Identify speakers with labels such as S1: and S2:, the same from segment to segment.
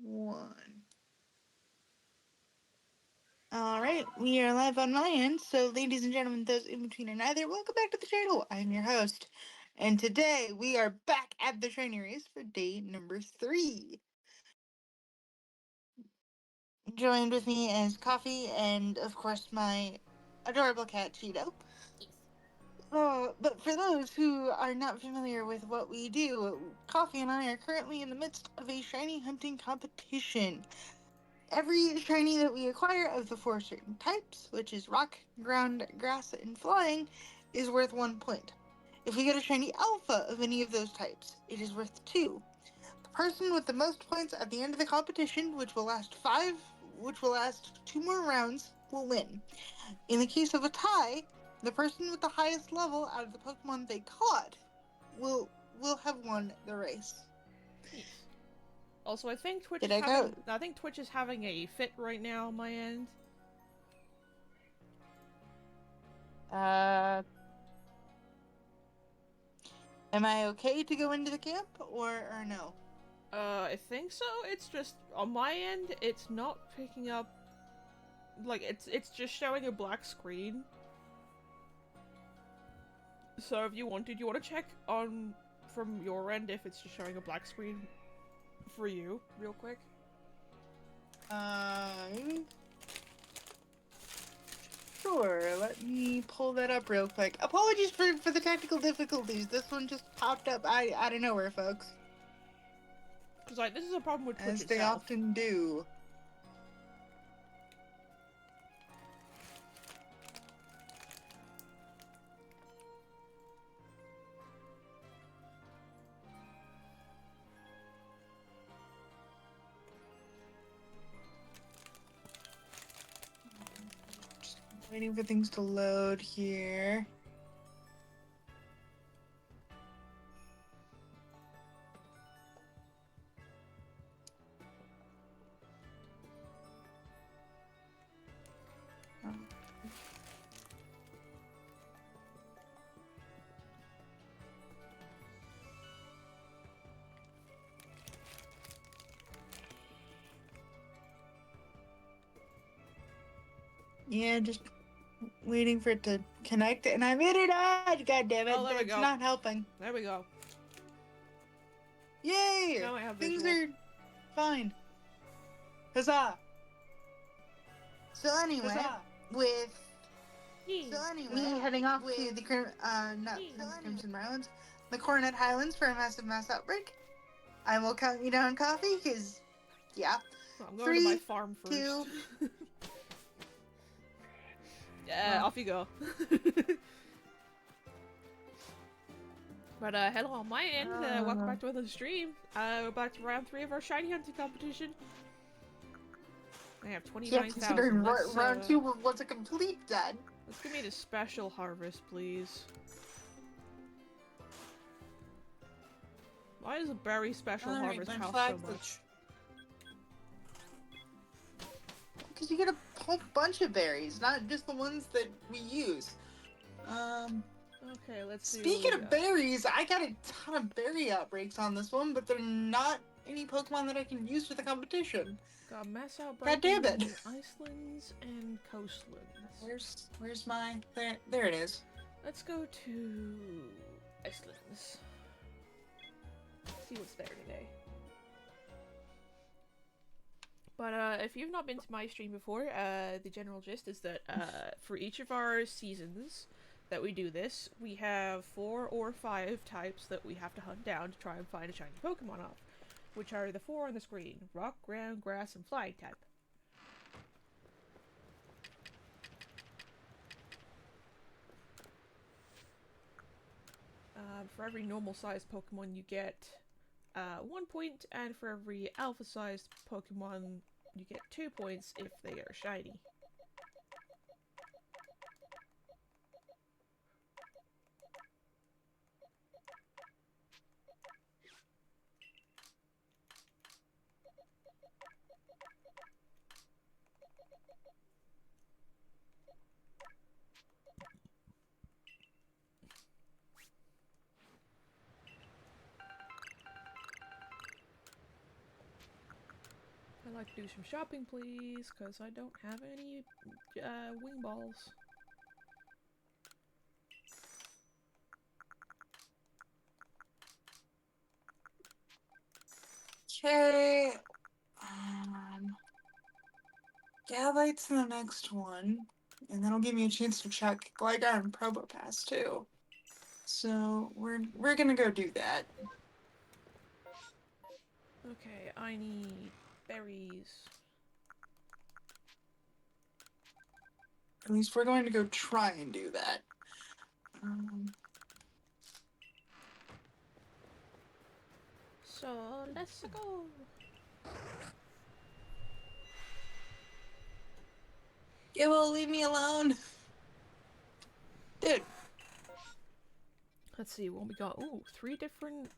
S1: 1. Alright, we are live on my end, so ladies and gentlemen, those in between and either, welcome back to the channel. I'm your host, and today we are back at the training race for day number 3. Joined with me is Coffee and, of course, my adorable cat, Cheeto. But for those who are not familiar with what we do, Coffee and I are currently in the midst of a shiny hunting competition. Every shiny that we acquire of the 4 certain types, which is rock, ground, grass, and flying, is worth 1 point. If we get a shiny alpha of any of those types, it is worth 2. The person with the most points at the end of the competition, which will last 2 more rounds, will win. In the case of a tie, the person with the highest level out of the Pokemon they caught will have won the race.
S2: Nice. Also, I think Twitch
S1: Did
S2: is
S1: I go?
S2: having. I think Twitch is having a fit right now on my end.
S1: Am I okay to go into the camp or no?
S2: I think so. It's just on my end. It's not picking up. Like it's just showing a black screen. So if you want to check on from your end if it's just showing a black screen for you, real quick.
S1: Sure. Let me pull that up real quick. Apologies for the technical difficulties. This one just popped up out of nowhere, folks.
S2: Because like this is a problem with Twitch
S1: As they
S2: itself.
S1: often do. Just waiting for things to load here. Yeah, just waiting for it to connect, and I'm in it. God damn it!
S2: Oh, there we
S1: That's
S2: go.
S1: not helping.
S2: There we go.
S1: Yay!
S2: Now I have
S1: Things
S2: visual.
S1: are fine. Huzzah! So anyway, with
S2: Yee.
S1: me heading off to the Crimson Islands, the Coronet Highlands for a mass outbreak, I will count you down, Coffee, because, yeah.
S2: Well, I'm going to my
S1: 3,
S2: farm first.
S1: 2.
S2: Yeah, off you go. But hello on my end, welcome back to another stream. We're back to round 3 of our shiny hunting competition. I have 29,000.
S1: Considering round 2 was a complete dud.
S2: Let's give me the special harvest, please. Why does a berry special harvest cost so much?
S1: Because you get a whole bunch of berries, not just the ones that we use.
S2: Okay, let's see.
S1: Speaking of berries, I got a ton of berry outbreaks on this one, but they're not any Pokemon that I can use for the competition.
S2: Got mass outbreak
S1: God damn it!
S2: in Icelands and coastlands.
S1: Where's my... There it is.
S2: Let's go to Icelands. See what's there today. But if you've not been to my stream before, the general gist is that for each of our seasons that we do this, we have 4 or 5 types that we have to hunt down to try and find a shiny Pokemon off, which are the 4 on the screen: rock, ground, grass, and flying type. For every normal-sized Pokemon, you get 1 point, and for every alpha-sized Pokemon, you get 2 points if they are shiny. like to do some shopping, please, because I don't have any wing balls.
S1: Okay. Gabite's the next one. And that'll give me a chance to check Gligar and Probopass too. So we're gonna go do that.
S2: Okay, I need berries.
S1: At least we're going to go try and do that.
S2: So let's go.
S1: Gibble, leave me alone. Dude.
S2: Let's see what we got. Ooh, 3 different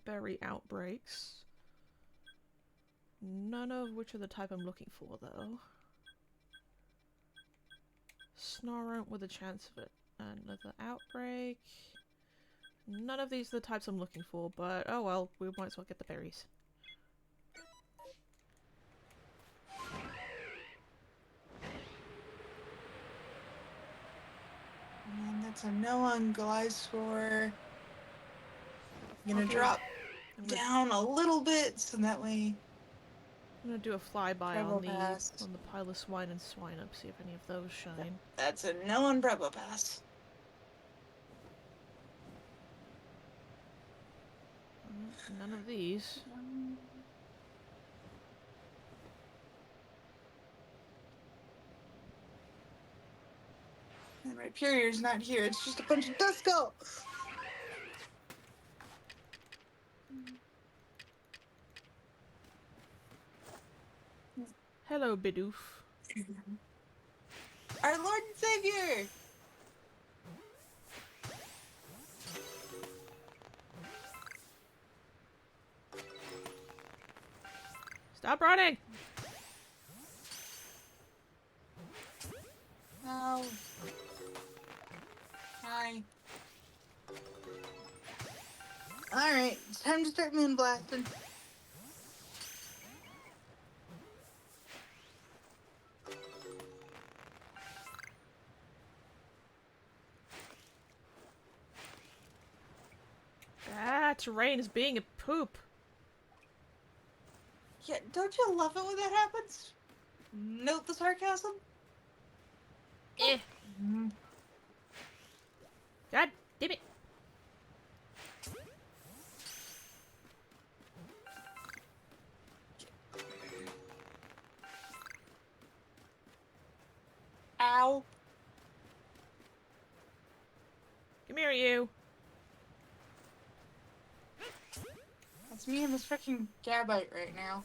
S2: berry outbreaks. None of which are the type I'm looking for, though. Snorunt with a chance of it. Another outbreak. None of these are the types I'm looking for, but oh well, we might as well get the berries.
S1: And that's a no on Gliscor. I'm gonna
S2: Okay.
S1: drop down a little bit so that way.
S2: I'm gonna do a flyby
S1: Probopass.
S2: on the pile of swine and swine up, see if any of those shine.
S1: That's a no on Probopass.
S2: None of these.
S1: And my Purier's not here. It's just a bunch of Duskull.
S2: Hello, Bidoof.
S1: Our Lord and Savior!
S2: Stop running!
S1: Oh. Hi. Alright, it's time to start moon blasting.
S2: Ah, terrain is being a poop.
S1: Yeah, don't you love it when that happens? Note the sarcasm?
S2: Eh. God damn it.
S1: Ow.
S2: Come here, you.
S1: That's me and this freaking Gabite right now.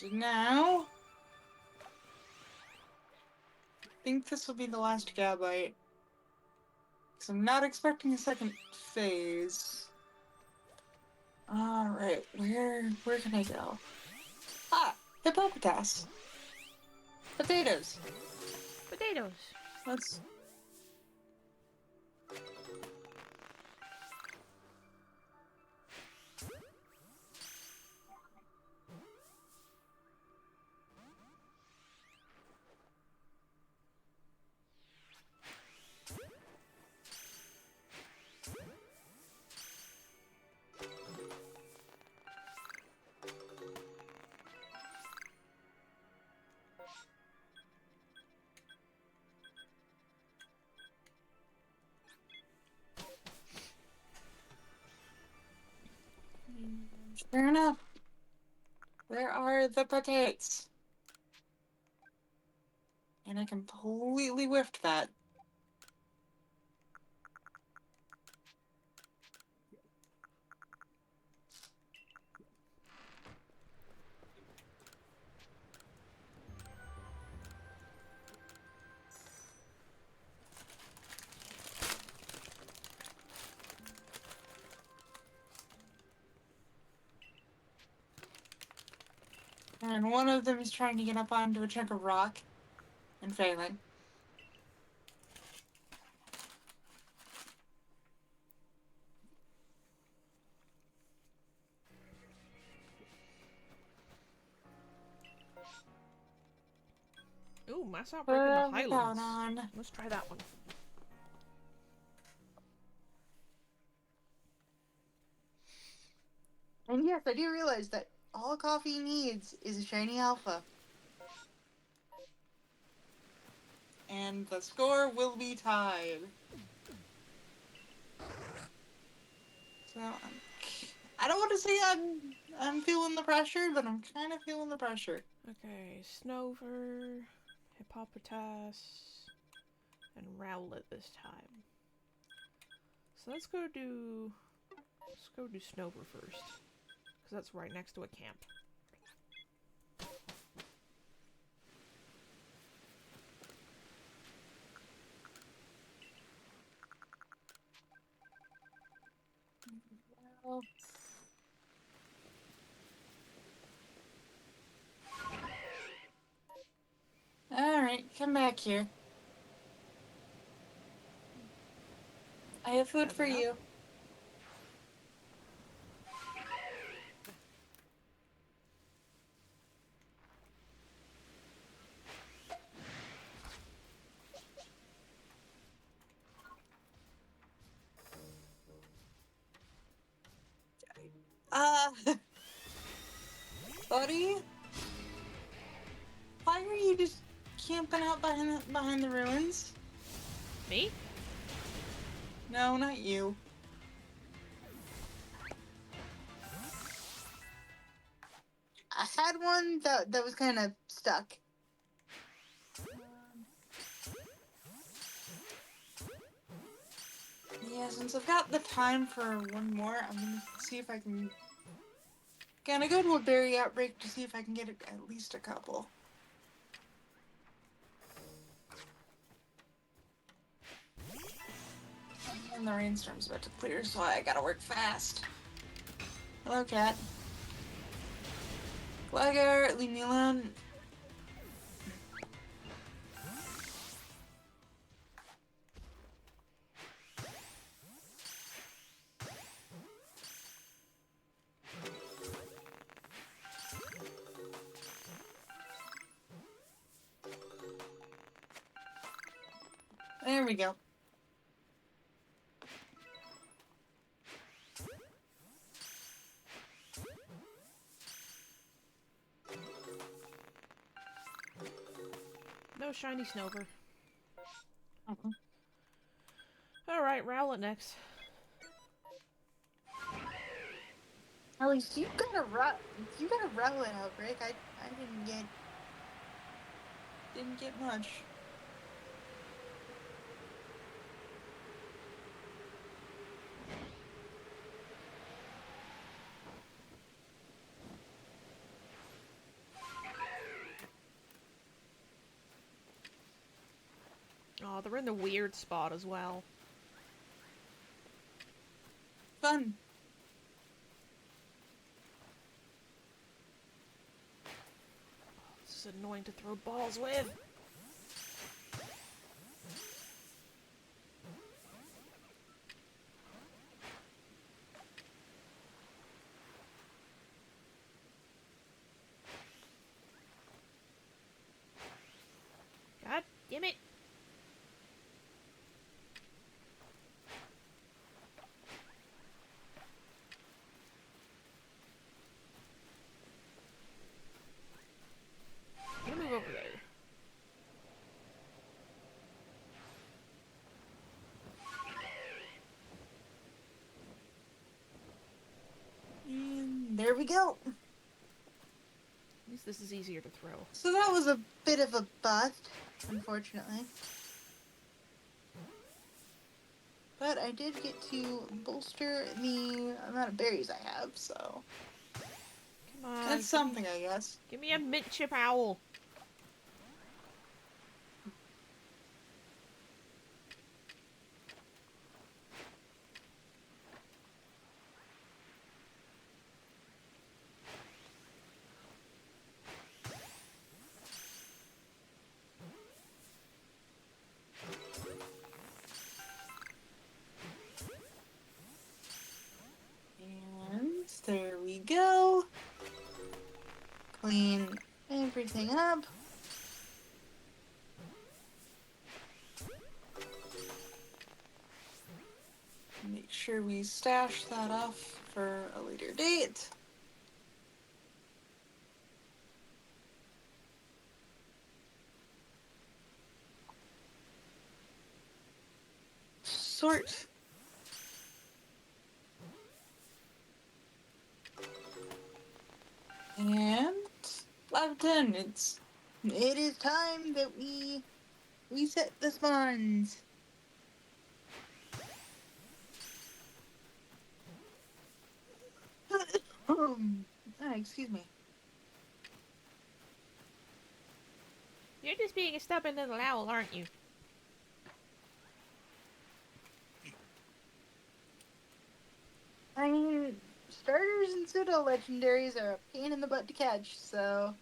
S1: And now, I think this will be the last Gabite. Because I'm not expecting a second phase. Alright, where can I go? Ah, Hippopotas. Potatoes.
S2: Potatoes.
S1: Let's... Fair enough. There are the potatoes. And I completely whiffed that. And one of them is trying to get up onto a chunk of rock and failing.
S2: Ooh, mass outbreak in the Highlands.
S1: On.
S2: Let's try that one.
S1: And yes, I do realize that all coffee needs is a shiny alpha. And the score will be tied. So I don't want to say I'm feeling the pressure, but I'm kind of feeling the pressure.
S2: Okay, Snover, Hippopotas, and Rowlet this time. So let's go do Snover first, because that's right next to a camp.
S1: Well, all right, come back here. I have food for you. Buddy, why are you just camping out behind the ruins?
S2: Me?
S1: No, not you. I had one that was kind of stuck. Yeah, since I've got the time for one more, I'm gonna see if I can. Gonna go to a berry outbreak to see if I can get at least a couple. And the rainstorm's about to clear, so I gotta work fast. Hello, cat. Glagger, leave me alone. There we go.
S2: No shiny Snover. Alright, Rowlet next.
S1: At least you got a Rowlet outbreak. I didn't get much.
S2: Oh, they're in the weird spot as well.
S1: Fun.
S2: This is annoying to throw balls with. God damn it. I'm gonna move over there.
S1: there we go.
S2: At least this is easier to throw.
S1: So that was a bit of a bust, unfortunately. But I did get to bolster the amount of berries I have, so...
S2: Come on.
S1: That's something, I guess.
S2: Give me a mint chip owl.
S1: And there we go. Clean everything up. Make sure we stash that off for a later date. Sort. And Lampton, it is time that we reset the spawns. Excuse me.
S2: You're just being a stubborn little owl, aren't you?
S1: I mean, starters and pseudo legendaries are a pain in the butt to catch, so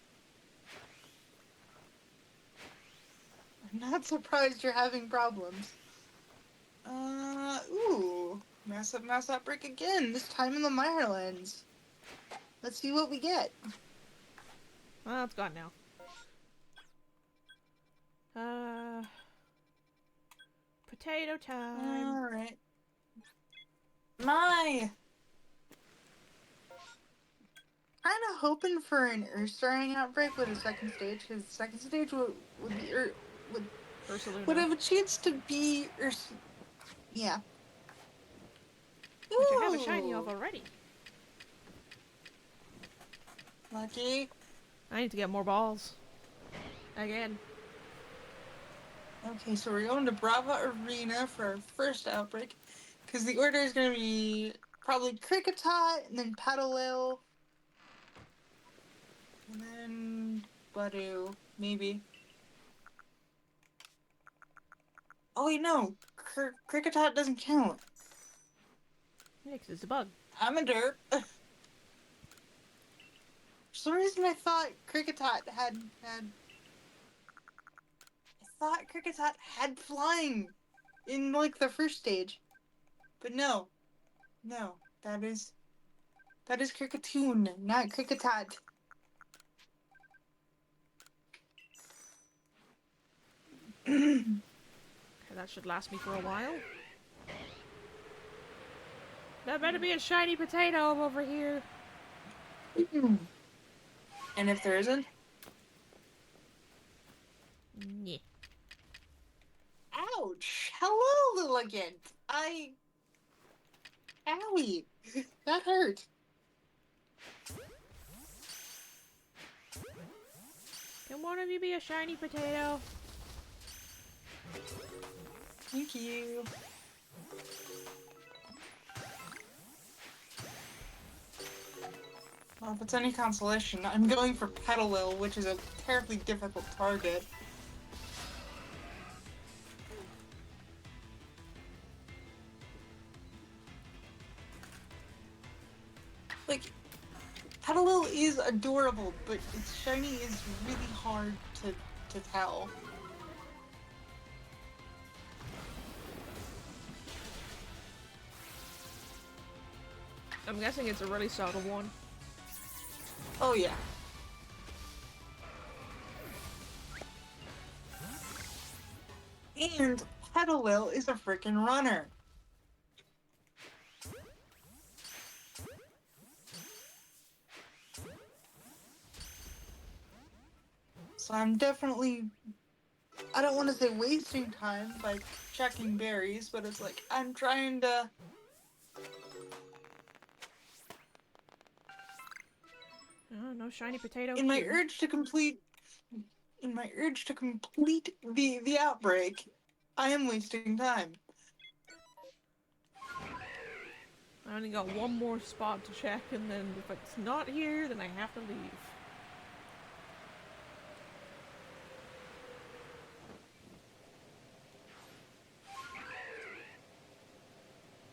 S1: I'm not surprised you're having problems. Ooh, mass outbreak again. This time in the Mirelands. Let's see what we get.
S2: Well, it's gone now. Potato time.
S1: Alright. My! Kinda hoping for an Earth-stirring outbreak with a second stage, because the second stage would be would have a chance to be Earth. Yeah.
S2: Which I have a shiny of already.
S1: Lucky.
S2: I need to get more balls. Again.
S1: Okay, so we're going to Brava Arena for our first outbreak, because the order is going to be probably Kricketot, and then Paddlewell, and then Budu, maybe. Oh wait, no, Kricketot doesn't count.
S2: Yeah, 'cause it's a bug.
S1: I'm a derp. For some reason I thought Kricketot had flying in, like, the first stage. But no, that is Cricketoon, not Kricketot.
S2: Okay, that should last me for a while. There better be a shiny potato over here.
S1: And if there isn't?
S2: Yeah.
S1: Ouch! Hello, Lilligant! Owie! That hurt.
S2: Can one of you be a shiny potato?
S1: Thank you. Well, if it's any consolation, I'm going for Petalil, which is a terribly difficult target. Like, Petalil is adorable, but its shiny is really hard to tell.
S2: I'm guessing it's a really subtle one.
S1: Oh yeah. And Petalil is a freaking runner. So I'm definitely, I don't want to say wasting time by checking berries, but it's like I'm trying to
S2: No shiny potato
S1: in my
S2: here.
S1: urge to complete the outbreak, I am wasting time.
S2: I only got one more spot to check, and then if it's not here, then I have to leave.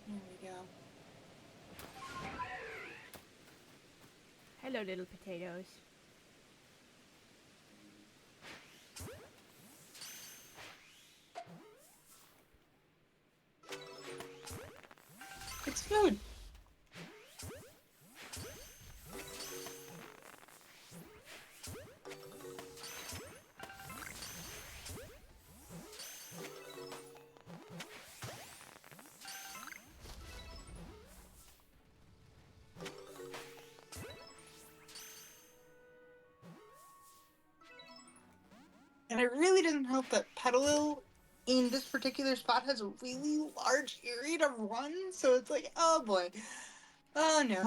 S1: There we go.
S2: Hello, little potatoes.
S1: It's food. And it really doesn't help that Petalil in this particular spot has a really large area to run, so it's like, oh boy. Oh no.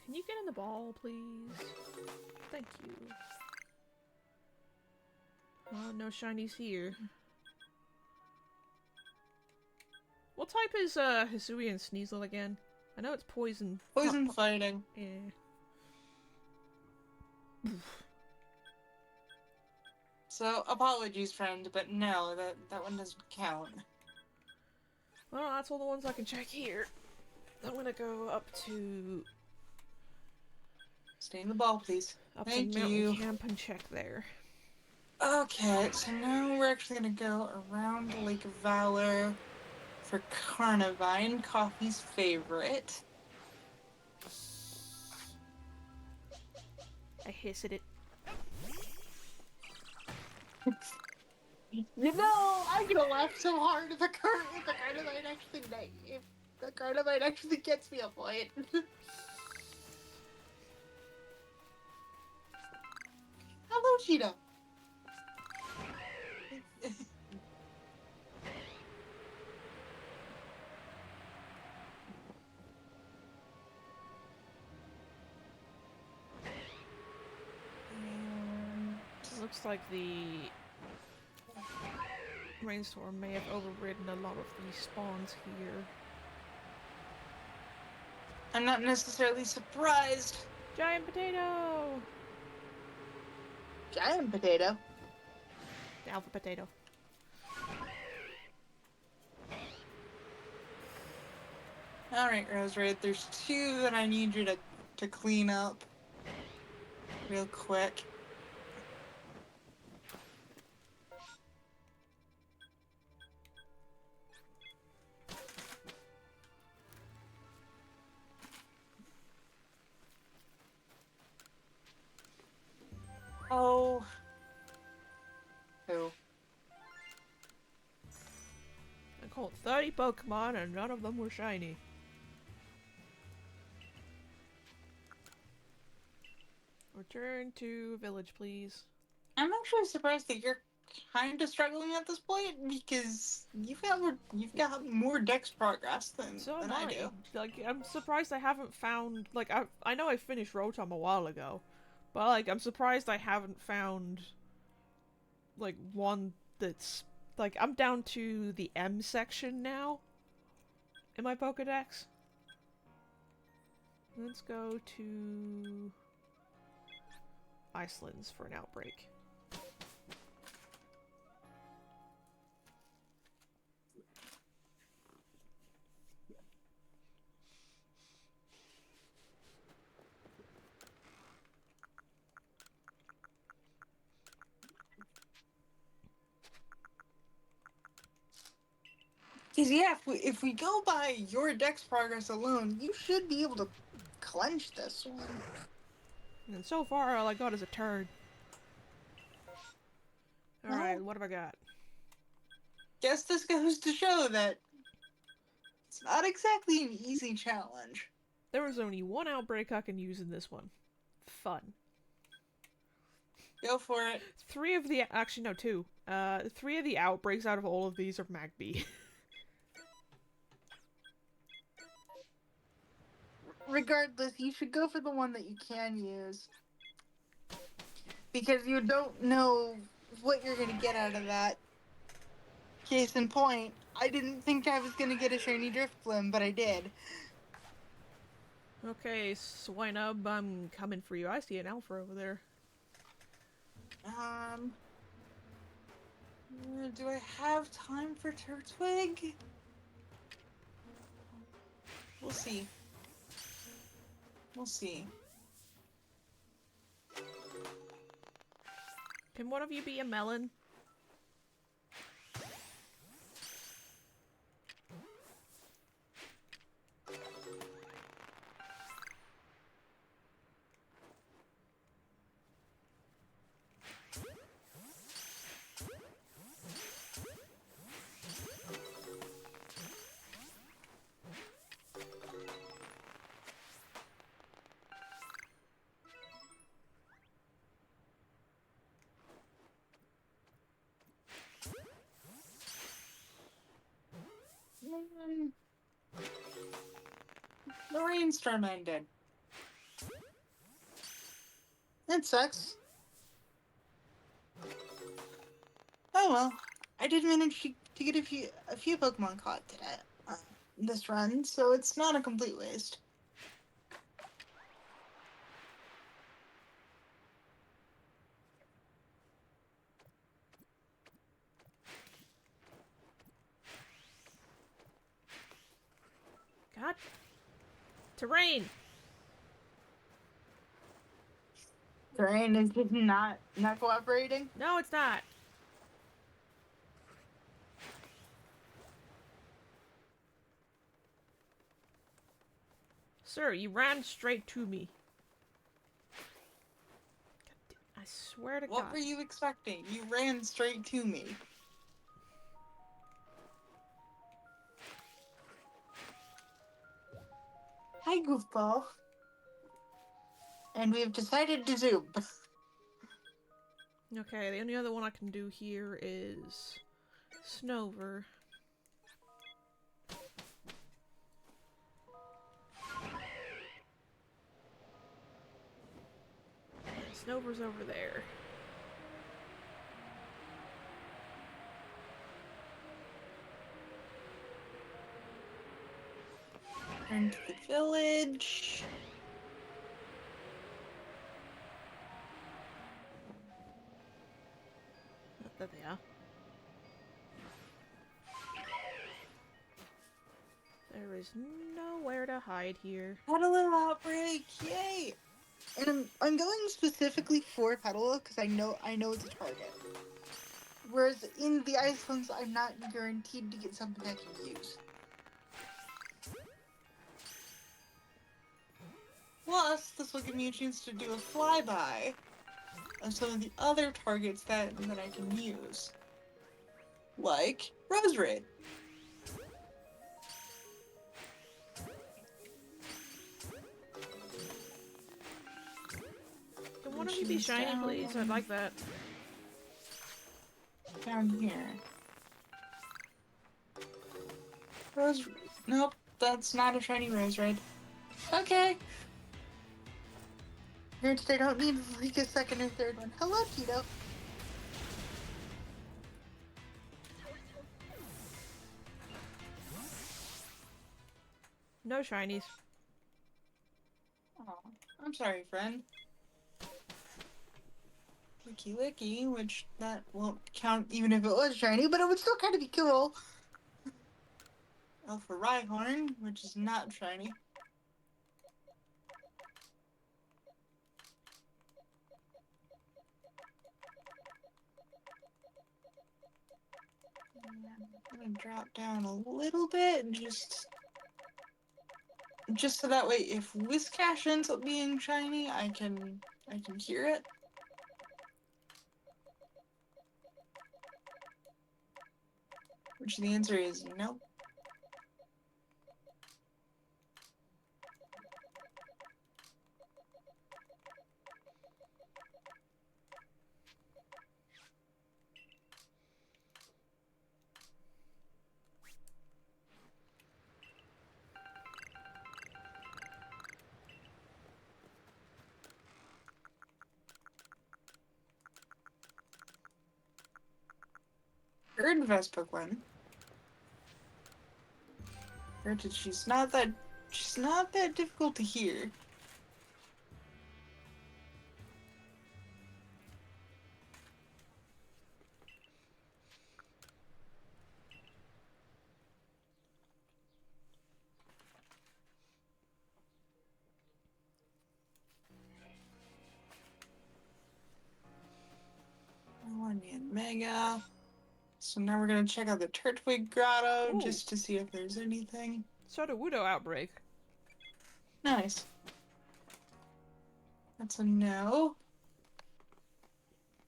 S2: Can you get in the ball, please? Thank you. Oh, no shinies here. What type is Hisui and Sneasel again? I know it's poison.
S1: Poison fighting.
S2: Yeah.
S1: So apologies, friend, but no, that one doesn't count.
S2: Well, that's all the ones I can check here. I'm gonna go up to
S1: Stay in the ball, please. Thank
S2: to Mountain
S1: you.
S2: Camp and check there.
S1: Okay, so now we're actually gonna go around Lake Valor for Carnivine, Coffee's favorite.
S2: I hiss at it.
S1: You know, I'm gonna laugh so hard if the Carnivine actually gets me a point. Hello, Cheetah.
S2: Looks like the rainstorm may have overridden a lot of these spawns here.
S1: I'm not necessarily surprised.
S2: Giant potato!
S1: Giant potato.
S2: Alpha potato.
S1: Alright, Rose Red, there's two that I need you to clean up real quick. Oh. Who?
S2: I caught 30 Pokemon and none of them were shiny. Return to village, please.
S1: I'm actually surprised that you're kind of struggling at this point because you've got more Dex progress than I do.
S2: Like, I'm surprised I haven't found, like, I know I finished Rotom a while ago, but, like, I'm surprised I haven't found, like, one that's, like, I'm down to the M section now in my Pokedex. Let's go to Iceland's for an outbreak.
S1: Because yeah, if we go by your Dex progress alone, you should be able to clench this one.
S2: And so far, all I got is a turd. Alright,
S1: Well,
S2: what have I got?
S1: guess this goes to show that it's not exactly an easy challenge.
S2: There was only one outbreak I can use in this one. Fun.
S1: Go for it.
S2: Actually, no, two. 3 of the outbreaks out of all of these are Magby.
S1: regardless, you should go for the one that you can use. Because you don't know what you're gonna get out of that. Case in point, I didn't think I was gonna get a shiny Drifblim, but I did.
S2: Okay, Swinub, I'm coming for you. I see an alpha over there.
S1: Do I have time for Turtwig? We'll see. We'll see.
S2: Can one of you be a melon?
S1: Mm, the rainstorm ended. That sucks. Oh well. I did manage to get a few Pokemon caught today. This run, so it's not a complete waste.
S2: God. Terrain!
S1: Terrain is not cooperating.
S2: No, it's not. Sir, you ran straight to me. I swear to God.
S1: What were you expecting? You ran straight to me. Hi, goofball. And we've decided to zoom.
S2: Okay, the only other one I can do here is Snover. Snover's over there.
S1: Turn to the village.
S2: There they are. There is nowhere to hide here.
S1: Had a little outbreak, yay! And I'm going specifically for Petalil because I know it's a target. Whereas in the ice ones, I'm not guaranteed to get something I can use. Plus, this will give me a chance to do a flyby of some of the other targets that I can use. Like Roserade.
S2: Can one of you be shiny, please? I'd like that.
S1: Down here. Rose... Nope, that's not a shiny Roserade. Okay. Granted, I don't need like a second or third one. Hello, Tito.
S2: No shinies.
S1: Oh, I'm sorry, friend. Licky Licky, which that won't count even if it was shiny, but it would still kind of be cool. Alpha Rhyhorn, which is not shiny. I'm gonna drop down a little bit, just so that way, if Whiscash ends up being shiny, I can hear it. Which the answer is no. heard Vespa-Gwen. Granted, she's not that difficult to hear. One and Mega. So now we're gonna check out the Turtwig Grotto. Ooh. Just to see if there's anything.
S2: Sudowoodo outbreak.
S1: Nice. That's a no.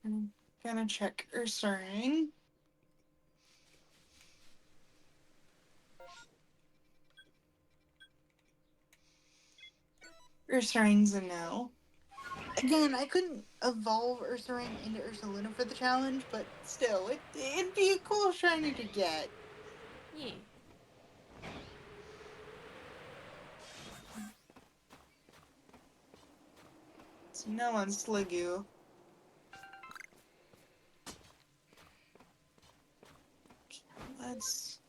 S1: I'm gonna check Ursaring. Ursaring's a no. Again, I couldn't evolve Ursaring into Ursaluna for the challenge, but still, it'd be a cool shiny to get.
S2: Yeah.
S1: It's no on Sliggoo. Okay, let's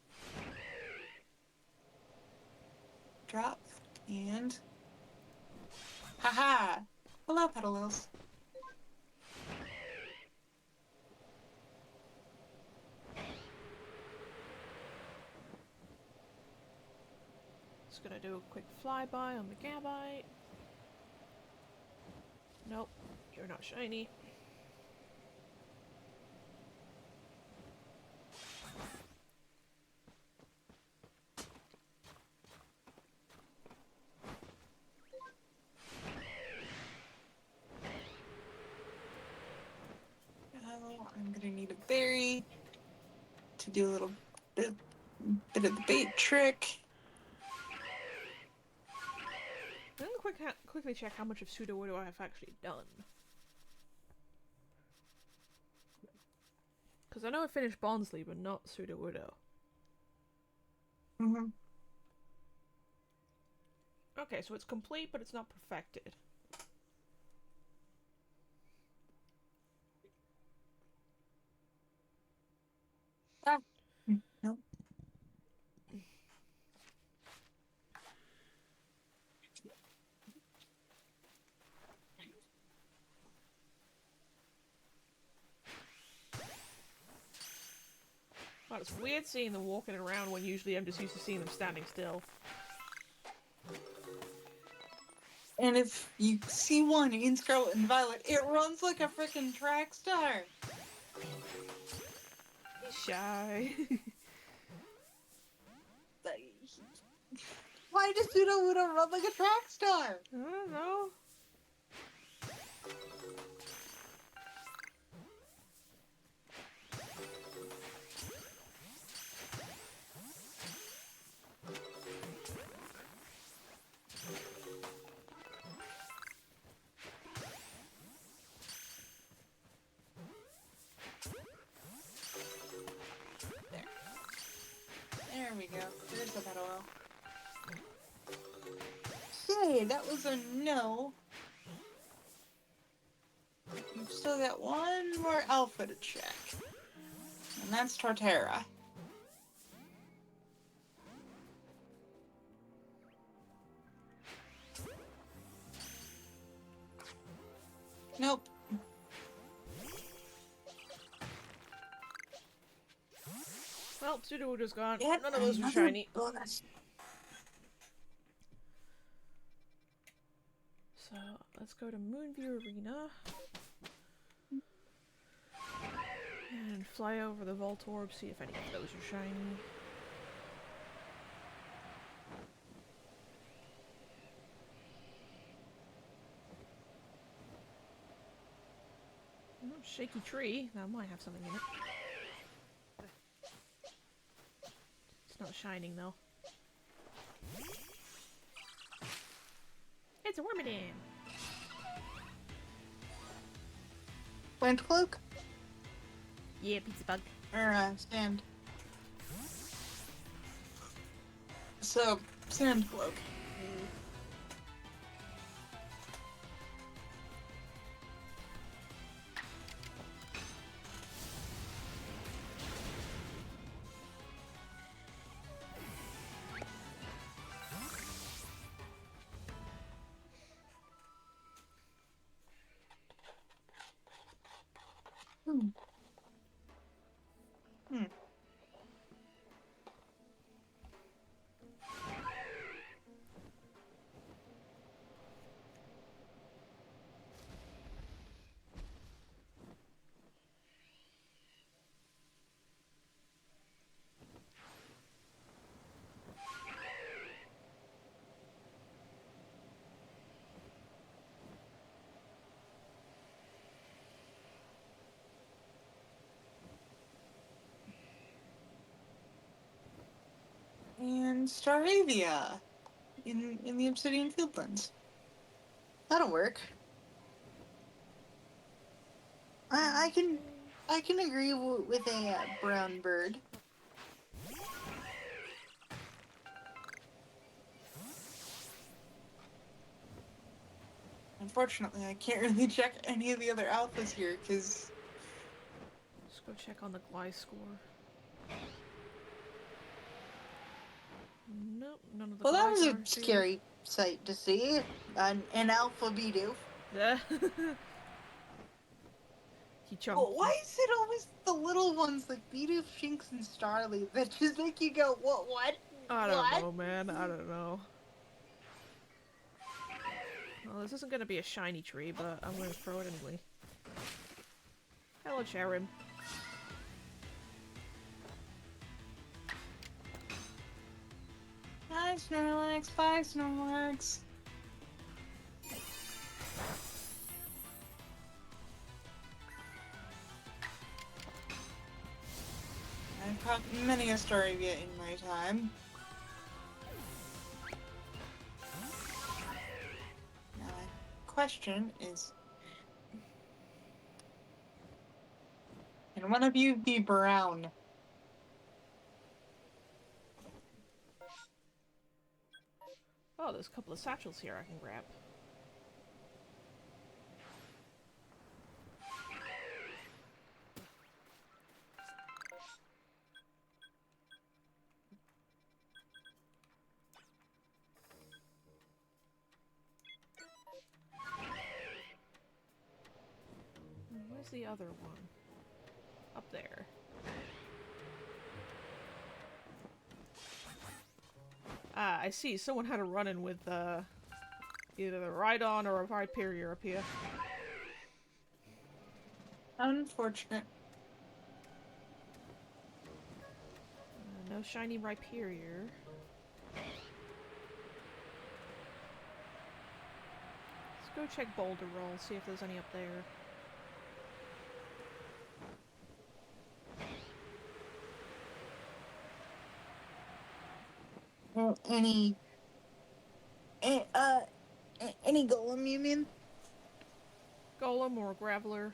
S1: drop and haha! Hello, Petalils.
S2: Just gonna do a quick flyby on the Gabite. Nope, you're not shiny.
S1: I'm gonna need a berry to do a little bit of the bait trick.
S2: I'm gonna quickly check how much of Sudowoodo I have actually done. Because I know I finished Bonsly, but not Sudowoodo.
S1: Mm-hmm.
S2: Okay, so it's complete, but it's not perfected.
S1: Ah. Nope.
S2: Wow, it's weird seeing them walking around when usually I'm just used to seeing them standing still.
S1: And if you see one in Scarlet and Violet, it runs like a freaking track star.
S2: He's shy.
S1: Why does Sudowoodo run like a track star?
S2: I don't know.
S1: There we go. There's the petal oil. Okay, that was a no. We've still got one more alpha to check. And that's Torterra. Nope.
S2: Well, Sudowoodo's gone.
S1: Yet
S2: None of those are shiny.
S1: Bonus.
S2: So, let's go to Moonview Arena. And fly over the Voltorb, see if any of those are shiny. Oh, shaky tree. That might have something in it. It's not shining though. It's a Wormadam!
S1: Plant cloak?
S2: Yeah, pizza bug.
S1: Or, sand. So, sand cloak. Staravia in the Obsidian Fieldlands. That'll work. I can agree with a brown bird. Unfortunately, I can't really check any of the other alphas here because.
S2: Let's go check on the Gly score. Nope, none of the
S1: Well, that
S2: Glys
S1: was a
S2: are
S1: scary sight to see. An alpha Bidoof.
S2: Yeah. He
S1: Well,
S2: chunked.
S1: why is it always the little ones like Bidoof, Shinx, and Starly that just make you go, what?
S2: I don't
S1: What?
S2: know, man. I don't know. Well, this isn't gonna be a shiny tree, but I'm gonna throw it anyway. Hello, Charim.
S1: Hi, Snorlax. Bye, Snorlax. I've caught many a Staravia in my time. Now, my question is, can one of you be brown?
S2: Oh, there's a couple of satchels here I can grab. Where's the other one? Up there. Ah, I see. Someone had a run-in with, either the Rhydon or a Rhyperior up here.
S1: Unfortunate.
S2: No shiny Rhyperior. Let's go check Boulder Roll, see if there's any up there.
S1: Any golem, you mean?
S2: Golem or Graveler.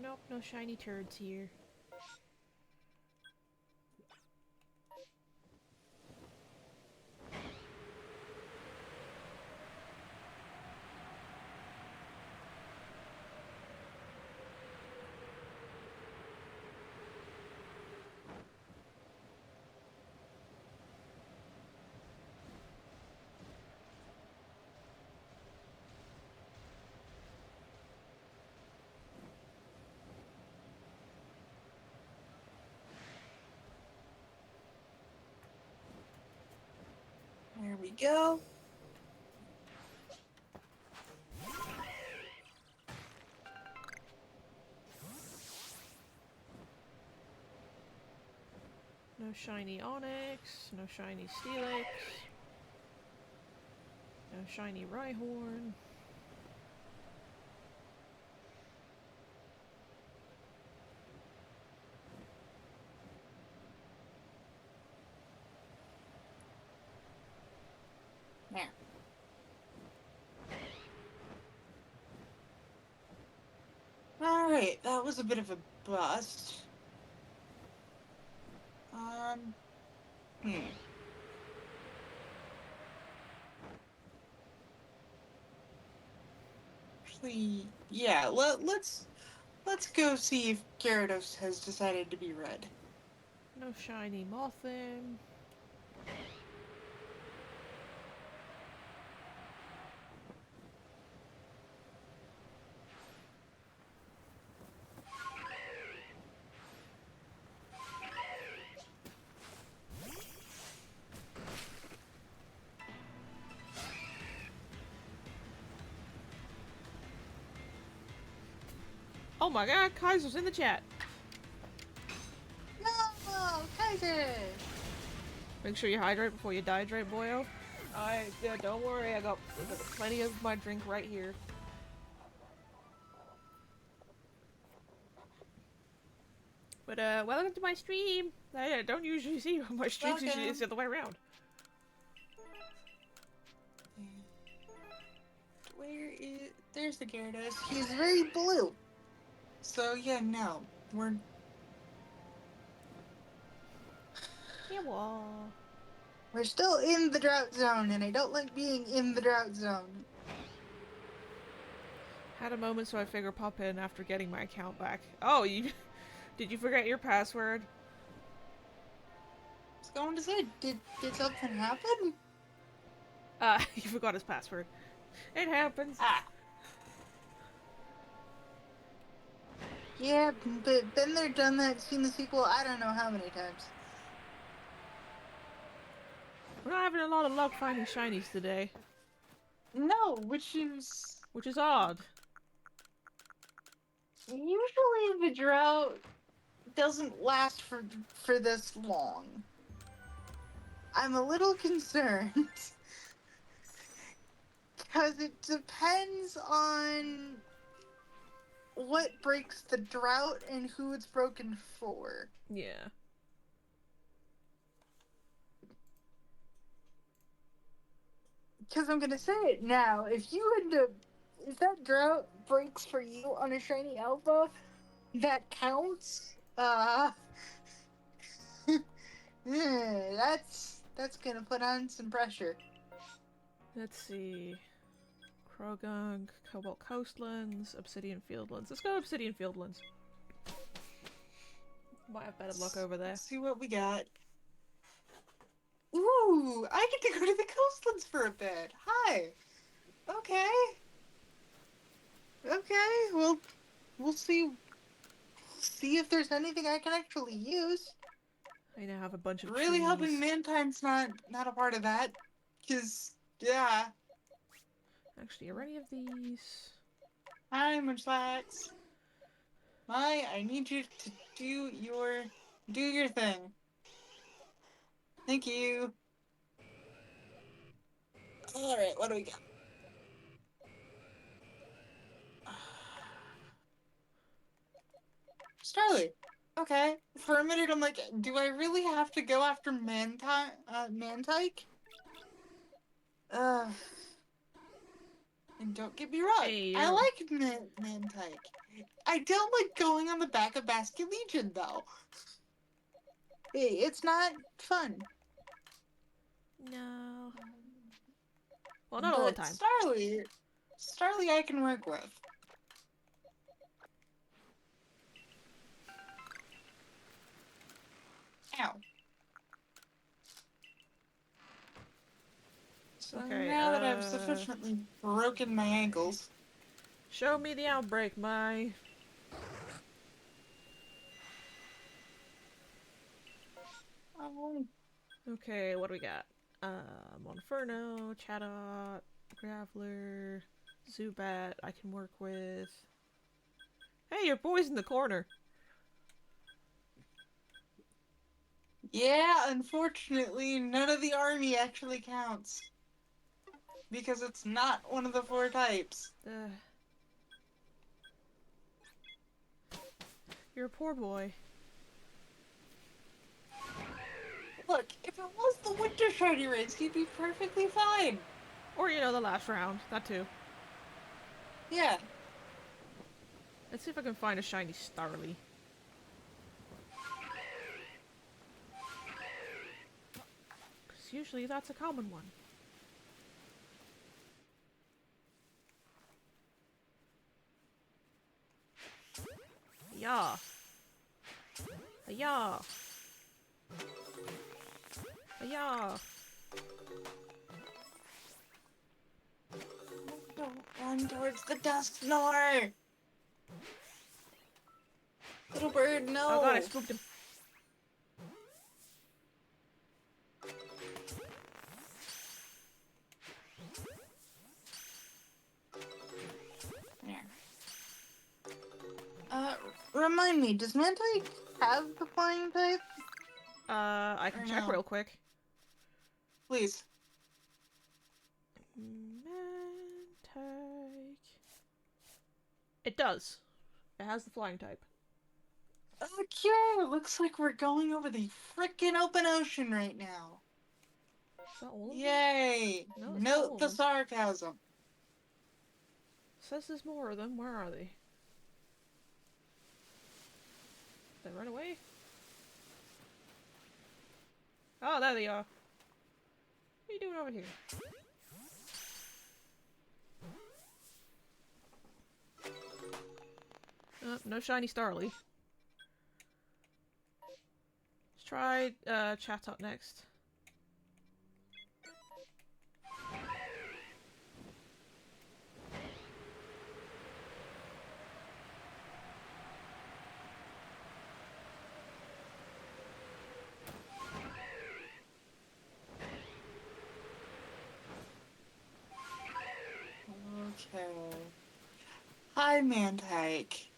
S2: Nope, no shiny turds here.
S1: There we go.
S2: No shiny Onyx, no shiny Steelix, no shiny Rhyhorn.
S1: There. Alright, that was a bit of a bust. Hmm. Actually, yeah, let's go see if Gyarados has decided to be red.
S2: No shiny Mothim. Oh my god, Kaiser's in the chat!
S1: No, Kaiser!
S2: Make sure you hydrate before you dehydrate, boyo. Yeah, don't worry, I got plenty of my drink right here. But welcome to my stream. I don't usually see my streams. Usually it's the other way around.
S1: Where is... There's the Gyarados. He's very blue. So, yeah, no. We're...
S2: Yeah, well.
S1: We're still in the drought zone, and I don't like being in the drought zone.
S2: Had a moment, so I figured pop in after getting my account back. Oh, you... Did you forget your password?
S1: I was going to say, did something happen?
S2: You forgot his password. It happens.
S1: Ah. Yeah, but been there, done that, seen the sequel I don't know how many times.
S2: We're not having a lot of luck finding shinies today.
S1: No, which is...
S2: Which is odd.
S1: Usually the drought doesn't last for this long. I'm a little concerned. Because it depends on what breaks the drought and who it's broken for.
S2: Yeah.
S1: Because I'm gonna say it now, if that drought breaks for you on a shiny alpha, that counts. That's gonna put on some pressure.
S2: Let's see. Krogunk, Cobalt Coastlands, Obsidian Fieldlands. Let's go Obsidian Fieldlands. Might have better luck over there.
S1: Let's see what we got. Ooh, I get to go to the coastlands for a bit. Hi. Okay. Okay, well, we'll see if there's anything I can actually use.
S2: I now have a bunch of
S1: really
S2: trees.
S1: hoping Mantime's not a part of that. Because, yeah.
S2: Actually, are any of these...
S1: Hi, Munchlax. I need you to do your thing. Thank you. Alright, what do we got? Starly. Okay. For a minute, I'm like, do I really have to go after Mantike? And don't get me wrong,
S2: Hey,
S1: I like Mantike. I don't like going on the back of Basket Legion, though. Hey, it's not fun.
S2: No. Well, not all the time.
S1: Starly I can work with. Ow. So
S2: Okay,
S1: now that I've sufficiently broken my ankles...
S2: Show me the outbreak, my... Okay, what do we got? Monferno, Chatot, Graveler, Zubat, I can work with... Hey, your boy's in the corner!
S1: Yeah, unfortunately, none of the army actually counts. Because it's not one of the 4 types.
S2: You're a poor boy.
S1: Look, if it was the Winter Shiny race, he'd be perfectly fine.
S2: Or, you know, the last round. That too.
S1: Yeah.
S2: Let's see if I can find a shiny Starly. Because usually that's a common one. Yeah. Yeah. Yeah.
S1: Don't run towards the dust snore. Little bird, no.
S2: Oh god, I spooked him.
S1: There. Remind me, does Mantike have the flying type?
S2: I can check real quick.
S1: Please.
S2: Mantike. It does. It has the flying type.
S1: Okay, looks like we're going over the frickin' open ocean right now.
S2: Is that all of them?
S1: Yay!
S2: No, it's not all
S1: Note
S2: of
S1: the
S2: them.
S1: sarcasm.
S2: Says there's more of them. Where are they? Did they run away? Oh, there they are. What are you doing over here? No shiny Starly. Let's try Chatot next.
S1: Okay. Hi, Mantike.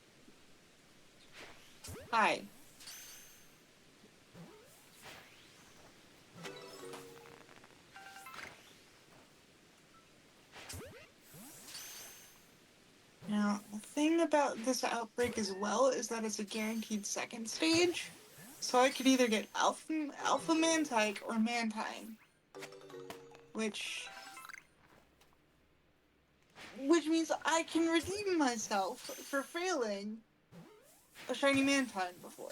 S1: Hi. Now, the thing about this outbreak as well is that it's a guaranteed second stage. So I could either get Alpha Mantike or Mantine. Which means I can redeem myself for failing a shiny Mantine before.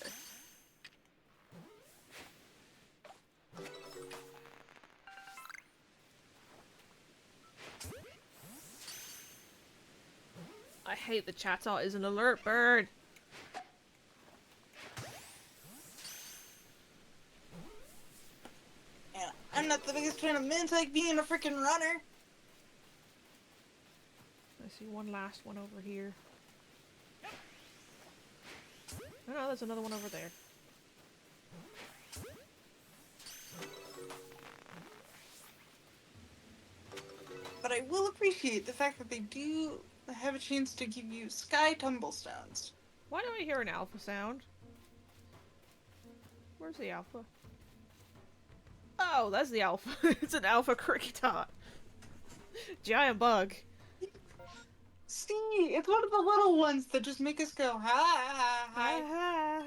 S2: I hate the Chatot is an alert bird.
S1: And I'm not the biggest fan of Mantike being a freaking runner.
S2: I see one last one over here. Oh no, there's another one over there.
S1: But I will appreciate the fact that they do have a chance to give you Sky Tumblestones.
S2: Why do I hear an alpha sound? Where's the alpha? Oh, that's the alpha. It's an alpha cricketot. Giant bug.
S1: See, it's one of the little ones that just make us go, hi, hi.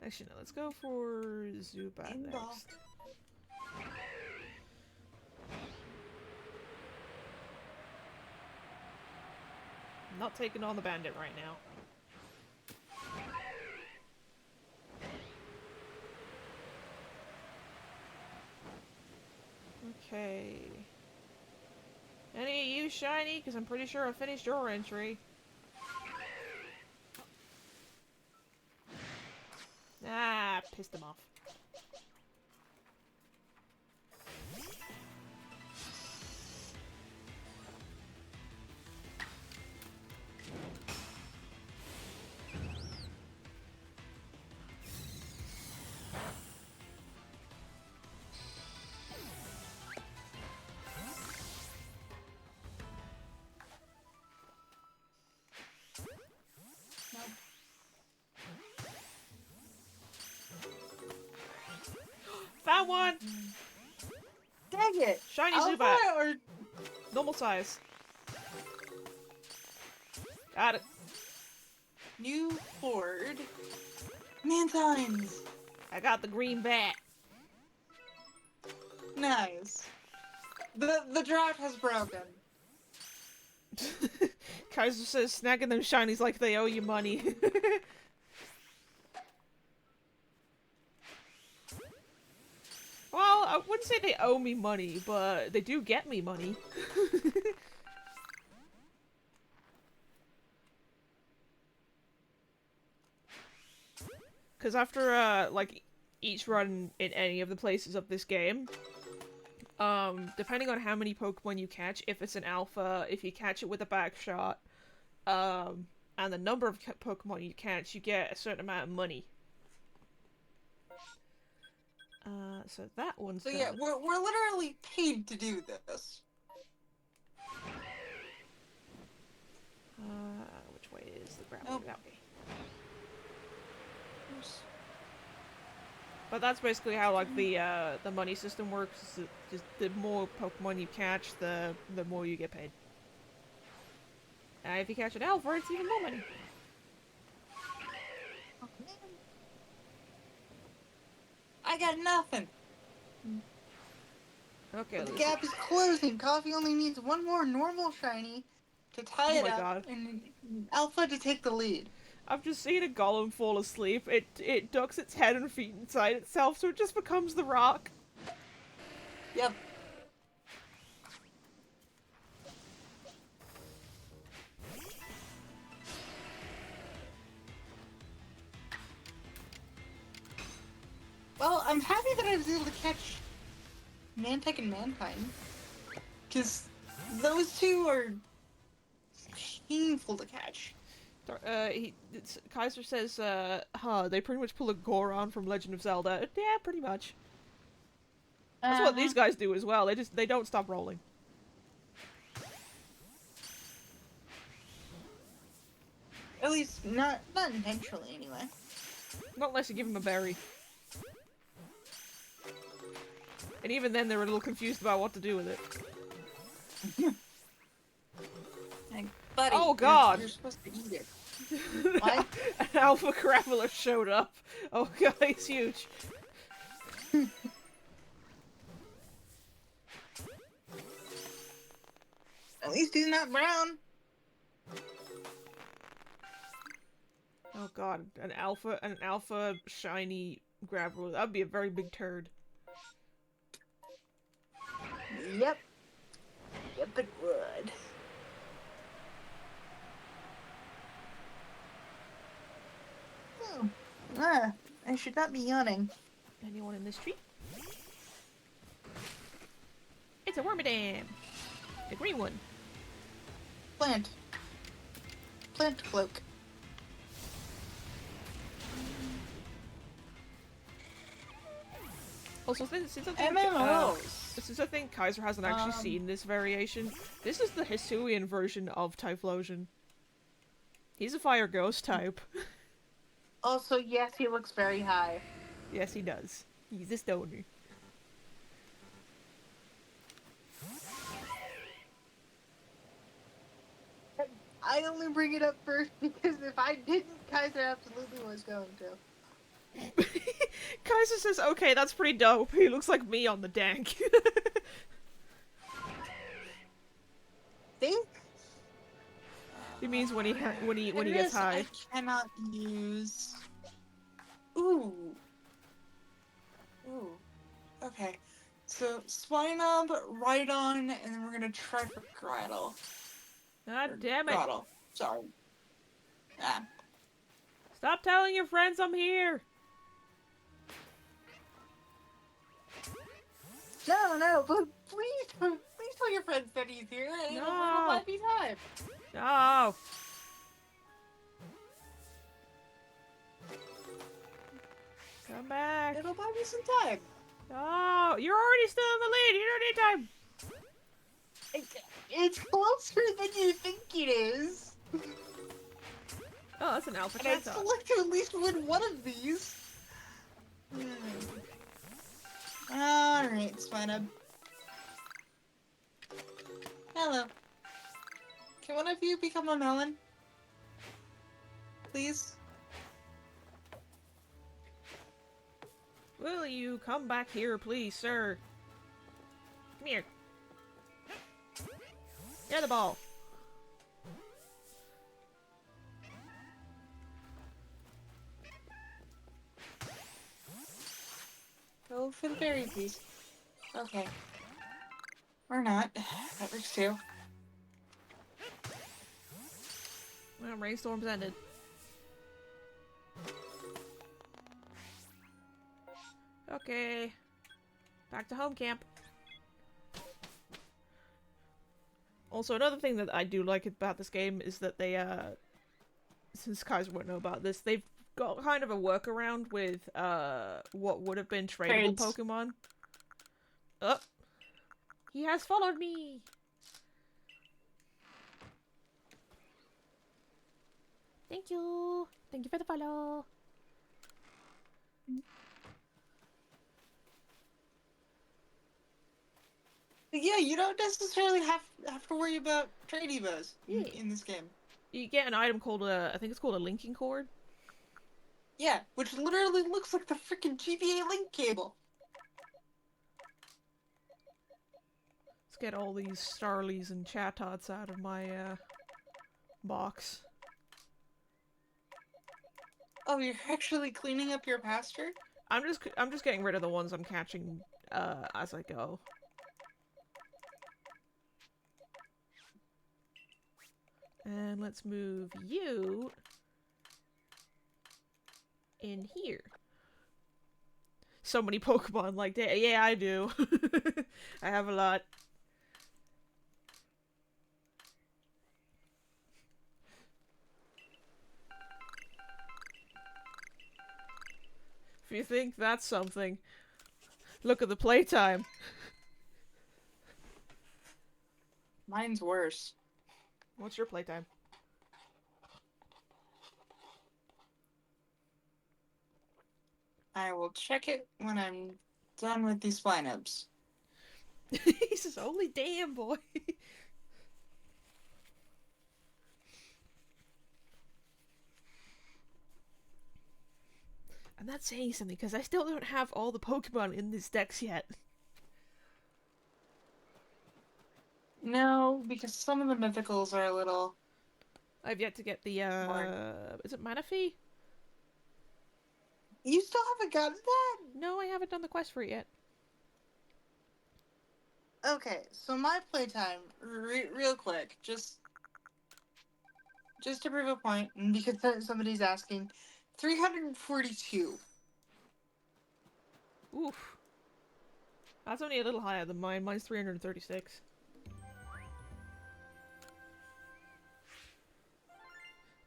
S2: Actually, no, let's go for Zubat
S1: Ding-dong.
S2: next. I'm not taking on the bandit right now. Okay. Any of you shiny? Because I'm pretty sure I finished your entry. Ah, pissed him off.
S1: No.
S2: Found one!
S1: Dang it!
S2: Shiny
S1: Alpha
S2: Zubat.
S1: or
S2: Normal size. Got it.
S1: New Ford? Mantines!
S2: I got the green bat.
S1: Nice. The draft has broken.
S2: Kaiser says snagging them shinies like they owe you money. Well, I wouldn't say they owe me money, but they do get me money. Because after, like, each run in any of the places of this game, depending on how many Pokemon you catch, if it's an alpha, if you catch it with a back shot, and the number of Pokemon you catch, you get a certain amount of money. So that one's
S1: So
S2: done.
S1: yeah, we're literally paid to do this.
S2: Which way is the gravel?
S1: Oh.
S2: That way. But that's basically how like the money system works. Is that just the more Pokemon you catch, the more you get paid. And if you catch an Alpha, it's even more money.
S1: Oh, man. I got nothing.
S2: Okay,
S1: But the
S2: Lucy.
S1: gap is closing. Coffee only needs one more normal shiny to tie
S2: Oh
S1: it
S2: my
S1: up,
S2: god.
S1: and Alpha to take the lead.
S2: I've just seen a golem fall asleep. It ducks its head and feet inside itself, so it just becomes the rock.
S1: Yep. Well, I'm happy that I was able to catch Mantic and Mankind. Because those two are painful to catch.
S2: Kaiser says, they pretty much pull a Goron from Legend of Zelda. Yeah, pretty much. That's what
S1: Uh-huh.
S2: these guys do as well. They don't stop rolling.
S1: At least not intentionally anyway.
S2: Not unless you give them a berry. And even then, they're a little confused about what to do with it.
S1: Like, buddy,
S2: Oh god!
S1: you're supposed to eat it. What?
S2: An alpha graveler showed up. Oh god, he's huge.
S1: At least he's not brown.
S2: Oh god, an alpha shiny graveler. That'd be a very big turd.
S1: Yep. Yep, it would. I should not be yawning.
S2: Anyone in this tree? It's a Wormadam! The green one.
S1: Plant. Plant cloak.
S2: Also, since I think Kaiser hasn't actually seen this variation, this is the Hisuian version of Typhlosion. He's a fire ghost type.
S1: Also, yes, he looks very high.
S2: Yes, he does. He's a stoner.
S1: I only bring it up first because if I didn't, Kaiser absolutely was going to.
S2: Kaiser says, okay, that's pretty dope. He looks like me on the dank.
S1: Think?
S2: He means when he gets high.
S1: I cannot use. Ooh. Ooh. Okay. So Swinob, Rhydon, and then we're gonna try for Grattle.
S2: God damn it!
S1: Grattle. Sorry. Ah.
S2: Stop telling your friends I'm here.
S1: No, but please tell your friends that he's here. And
S2: No.
S1: it'll buy me time.
S2: No. Come back.
S1: It'll buy me some time.
S2: No, you're already still in the lead. You don't need time.
S1: It's closer than you think it is.
S2: Oh, that's an alpha
S1: And I'd
S2: cat.
S1: still like to at least win one of these. Alright, Swinub. Hello. Can one of you become a melon? Please?
S2: Will you come back here, please, sir? Come here. Get the ball.
S1: Go for the berry, please. Okay. Or not. That works too.
S2: Well, rainstorm's ended. Okay. Back to home camp. Also, another thing that I do like about this game is that they, since Kaiser won't know about this, they've got kind of a workaround with, what would have been tradable
S1: Trades.
S2: Pokemon. Oh! He has followed me! Thank you! Thank you for the follow!
S1: Yeah, you don't necessarily have to worry about trade evos
S2: Yeah.
S1: in this game.
S2: You get an item called I think it's called a linking cord.
S1: Yeah, which literally looks like the freaking GBA link cable.
S2: Let's get all these Starlies and Chatots out of my box.
S1: Oh, you're actually cleaning up your pasture?
S2: I'm just getting rid of the ones I'm catching as I go. And let's move you in here. So many Pokemon like that. Yeah, I do. I have a lot. If you think that's something, look at the playtime.
S1: Mine's worse.
S2: What's your playtime?
S1: I will check it when I'm done with these lineups.
S2: He says, "Holy damn, boy." I'm not saying something because I still don't have all the Pokemon in this dex yet.
S1: No, because some of the mythicals are a little
S2: I've yet to get the
S1: more.
S2: is it Manaphy?
S1: You still haven't gotten that?
S2: No, I haven't done the quest for it yet.
S1: Okay, so my playtime, real quick, just to prove a point, and because somebody's asking, 342.
S2: Oof. That's only a little higher than mine. Mine's 336.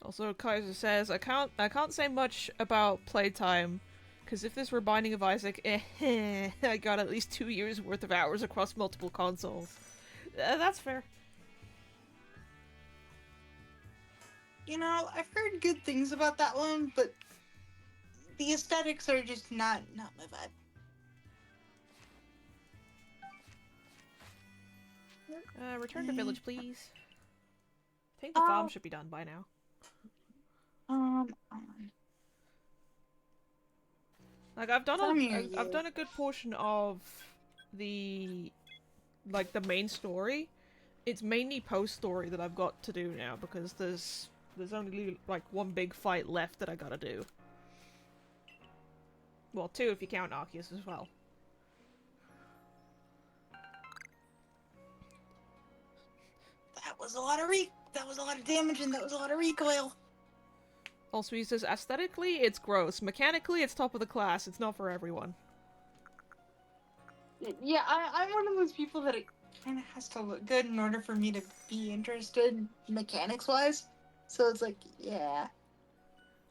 S2: Also, Kaiser says, I can't say much about playtime, because if this were Binding of Isaac, I got at least 2 years worth of hours across multiple consoles. That's fair.
S1: You know, I've heard good things about that one, but the aesthetics are just not my vibe.
S2: Return to village, please. I think the farm should be done by now.
S1: Um,
S2: Like I've done a good portion of the the main story. It's mainly post story that I've got to do now because there's only like one big fight left that I gotta do. Well, two if you count Arceus as well.
S1: that was a lot of that was a lot of damage and that was a lot of recoil.
S2: Also, he says aesthetically it's gross, mechanically it's top of the class. It's not for everyone.
S1: Yeah, I'm one of those people that it kind of has to look good in order for me to be interested mechanics wise. So it's like, yeah.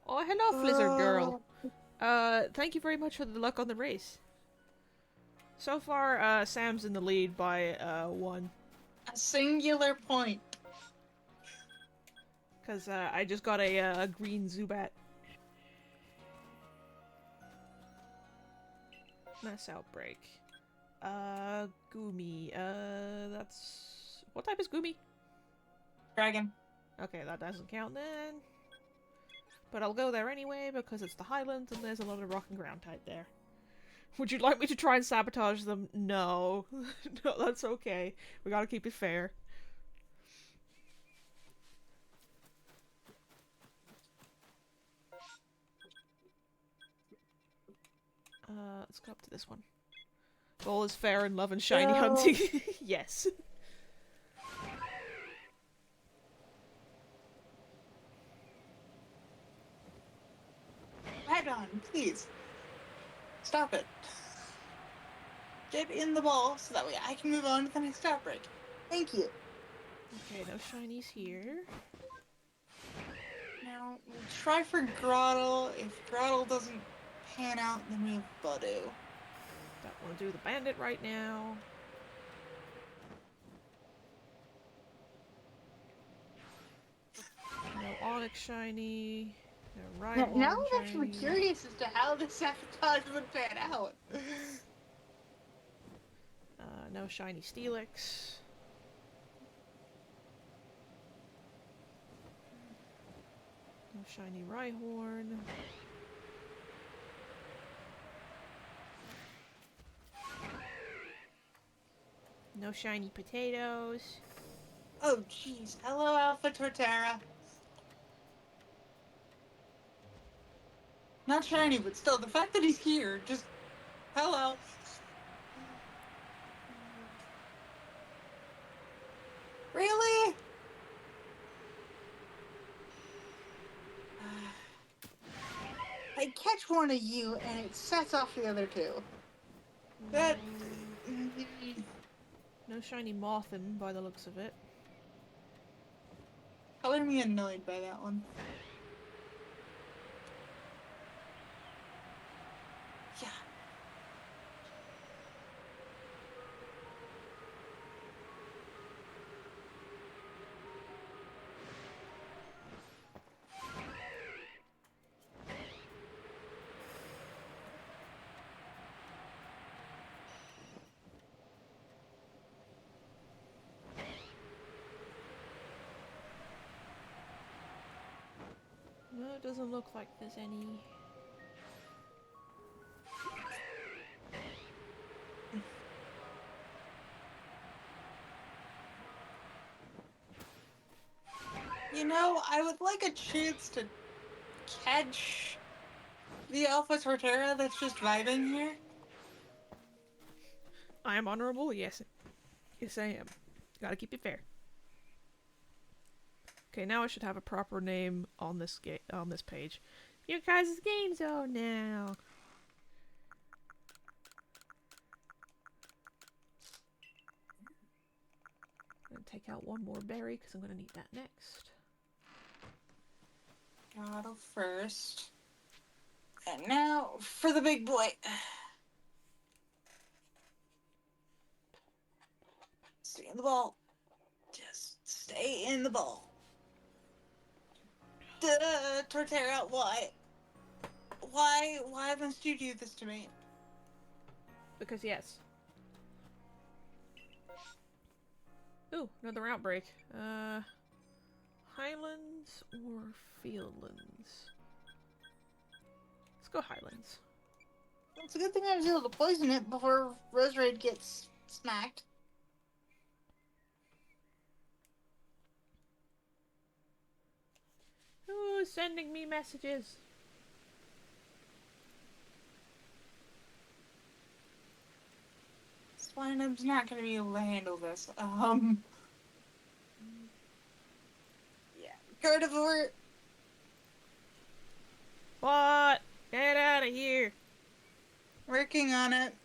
S2: Oh, hello, Flizzard girl. Thank you very much for the luck on the race. So far, Sam's in the lead by, 1.
S1: A singular point.
S2: Because, I just got a green Zubat. Mass Outbreak. Goomy. That's... What type is Goomy?
S1: Dragon.
S2: Okay, that doesn't count then. But I'll go there anyway because it's the Highlands and there's a lot of rock and ground type there. Would you like me to try and sabotage them? No. No, that's okay. We gotta keep it fair. Let's go up to this one. All is fair in love and shiny hunting. Yes.
S1: Head on, please. Stop it. Get in the ball so that way I can move on to the next outbreak. Thank you.
S2: Okay, no shinies here.
S1: Now, we'll try for Grottle. If Grottle doesn't pan out, then we have Budu.
S2: Don't want to do the bandit right now. No Onyx shiny. No Rhyhorn
S1: Now I'm
S2: shiny.
S1: actually curious as to how this sabotage would pan out.
S2: No shiny Steelix. No shiny Rhyhorn. No shiny potatoes.
S1: Oh, jeez. Hello, Alpha Torterra. Not shiny, but still, the fact that he's here, just... Hello. Really? I catch one of you, and it sets off the other two. That...
S2: No shiny Mothin by the looks of it.
S1: Color me annoyed by that one. Yeah.
S2: No, it doesn't look like there's any.
S1: You know, I would like a chance to catch the Alpha Torterra that's just vibing here.
S2: I am honorable? Yes. Yes, I am. Gotta keep it fair. Okay, now I should have a proper name on this on this page. Your guys' game zone now. I'm gonna take out one more berry because I'm gonna need that next.
S1: Bottle first. And now for the big boy. Stay in the ball. Just stay in the ball. Duh, Torterra, why? Why must you do this to me?
S2: Because yes. Ooh, another outbreak. Highlands or Fieldlands? Let's go Highlands.
S1: It's a good thing I was able to poison it before Roserade gets smacked.
S2: Who's sending me messages?
S1: Swinub's not going to be able to handle this. Yeah. Gardevoir.
S2: What? Get out of here!
S1: Working on it.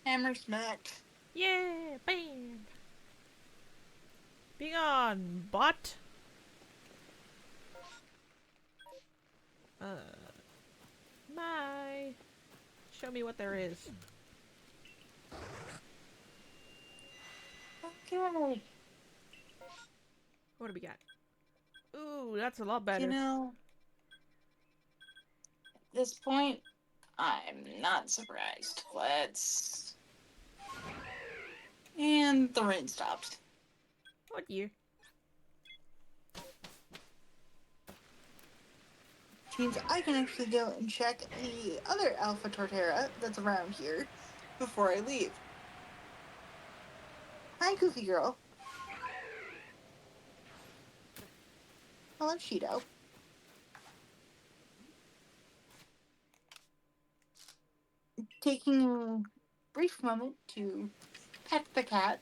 S1: Hammer smacked.
S2: Yeah, bam! Be gone, bot! My. Show me what there is.
S1: Okay.
S2: What do we got? Ooh, that's a lot better.
S1: You know, at this point, I'm not surprised. Let's... And the rain stopped.
S2: What year?
S1: Means I can actually go and check the other Alpha Torterra that's around here before I leave. Hi, Goofy Girl. Hello, Cheeto. Taking a brief moment to pet the cat.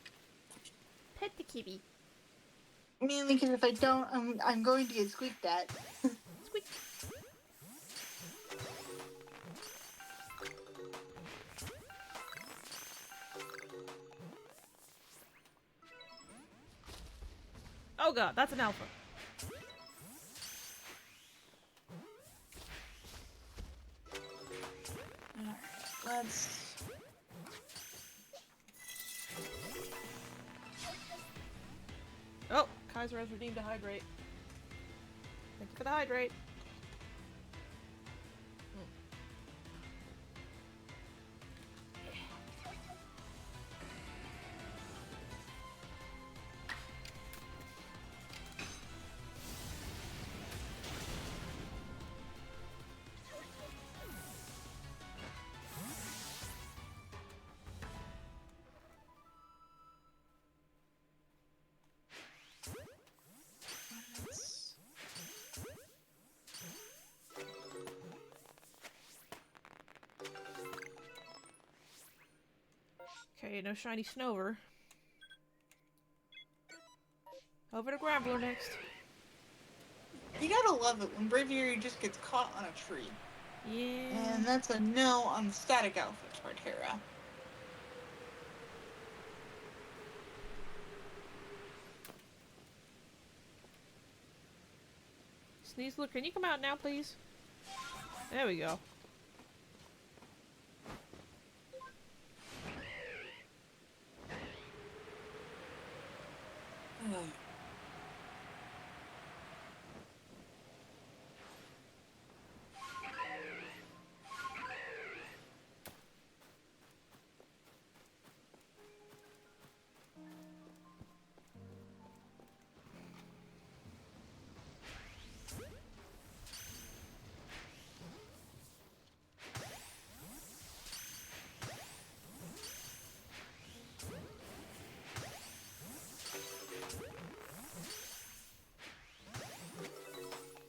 S2: Pet the kitty.
S1: Mainly because if I don't, I'm going to get squeaked at.
S2: Squeak. Oh god, that's an alpha.
S1: Let's...
S2: Oh, Kaiser has redeemed a hydrate. Thank you for the hydrate. Okay, no shiny Snover. Over to Grambler next.
S1: You gotta love it when Braviary just gets caught on a tree.
S2: Yeah.
S1: And that's a no on the static alpha Torterra.
S2: Sneasler, can you come out now, please? There we go.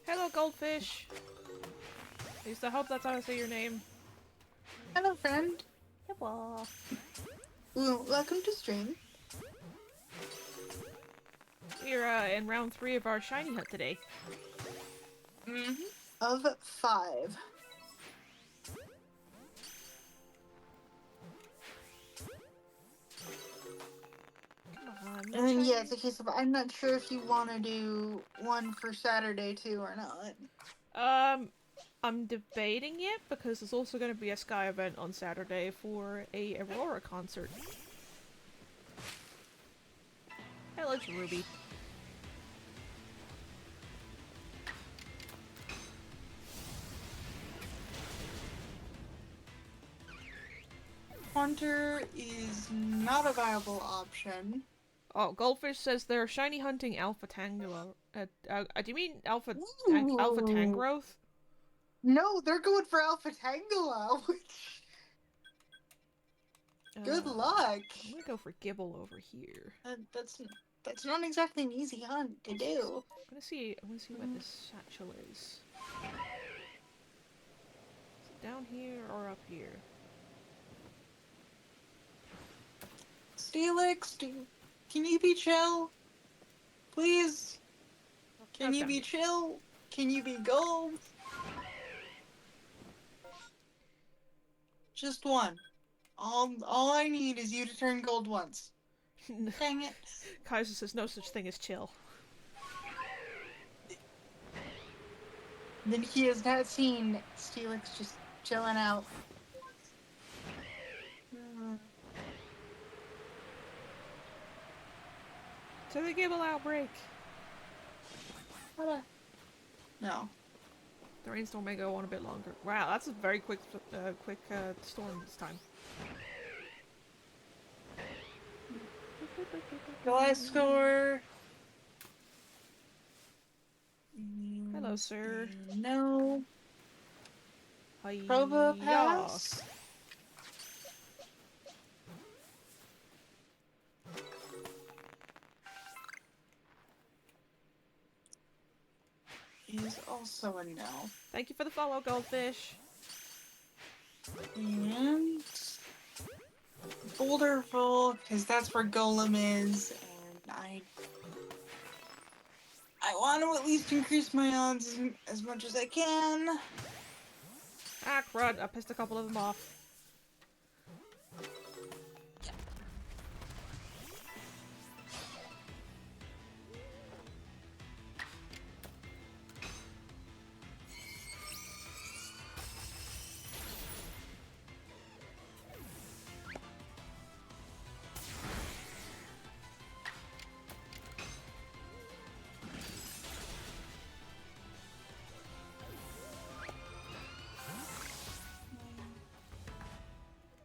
S2: Hello, Goldfish. At least I hope that's how I say your name.
S1: Hello, friend.
S2: Hello.
S1: Welcome to stream.
S2: We're in round 3 of our shiny hunt today.
S1: Of 5.
S2: Come on,
S1: And then, yeah, it's a case of I'm not sure if you want to do one for Saturday too or not.
S2: I'm debating it because there's also going to be a Sky event on Saturday for a Aurora concert. Hello, it's Ruby.
S1: Haunter is not a viable option.
S2: Oh, Goldfish says they're shiny hunting Alpha Tangela. Do you mean Alpha Tangrowth?
S1: No, they're going for Alpha Tangela, which... Good luck!
S2: I'm gonna go for Gibble over here.
S1: That's not exactly an easy hunt to do.
S2: I'm gonna see what this satchel is. Is it down here or up here?
S1: Steelix, can you be chill? Please? Can you be chill? Can you be gold? Just one. All I need is you to turn gold once. Dang it.
S2: Kaiser says no such thing as chill.
S1: Then he has not seen Steelix just chilling out.
S2: To the Gibble outbreak!
S1: No.
S2: The rainstorm may go on a bit longer. Wow, that's a very quick storm this time.
S1: Glasgow.
S2: Hello, sir.
S1: No.
S2: Hi.
S1: Probopass. Is also a no.
S2: Thank you for the follow, Goldfish.
S1: And Boulderful, because that's where Golem is, and I want to at least increase my odds as much as I can.
S2: Ah, crud, I pissed a couple of them off.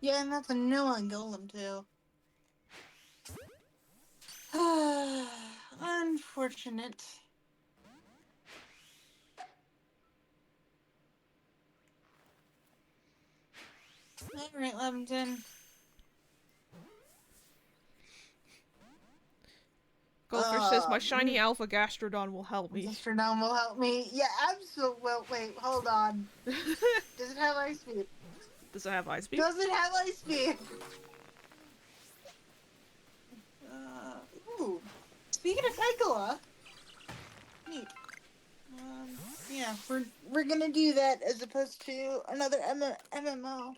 S1: Yeah, and that's a no on Golem, too. Unfortunate. Alright, Levinson.
S2: Goldfish says my shiny alpha gastrodon will help me.
S1: Gastrodon will help me. Yeah, absolutely. Well, wait, hold on. Does it have ice speed?
S2: Does it have ice speed?
S1: Does it have ice speed? Ooh. Speaking of Tycola, neat. Yeah, we're gonna do that as opposed to another MMO.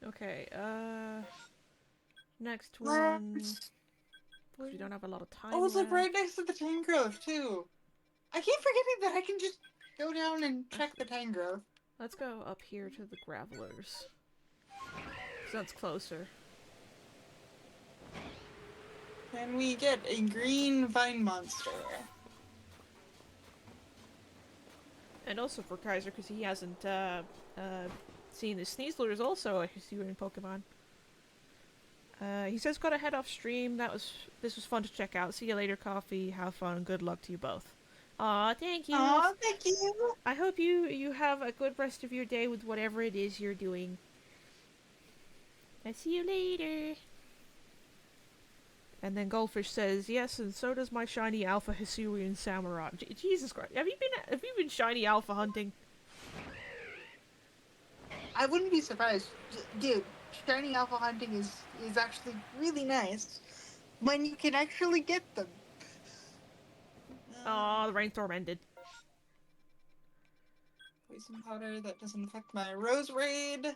S2: Okay, next one.
S1: Let's.
S2: We don't have a lot of time
S1: Oh, it's like
S2: left.
S1: right next to the Tangrowth too. I keep forgetting that I can just go down and check the Tangrowth.
S2: Let's go up here to the Gravelers. So that's closer.
S1: And we get a green vine monster.
S2: And also for Kaiser, because he hasn't seen the Sneasler is also a Hisuian Pokemon. He says gotta head off stream. This was fun to check out. See you later, Coffee. Have fun and good luck to you both. Aw, thank you.
S1: Aw, thank you.
S2: I hope you have a good rest of your day with whatever it is you're doing. I'll see you later. And then Goldfish says, yes, and so does my shiny alpha Hisuian Samurai. Jesus Christ. Have you been shiny alpha hunting?
S1: I wouldn't be surprised. Dude, shiny alpha hunting is actually really nice when you can actually get them.
S2: Aw, the rainstorm ended.
S1: Poison powder that doesn't affect my Rose Raid,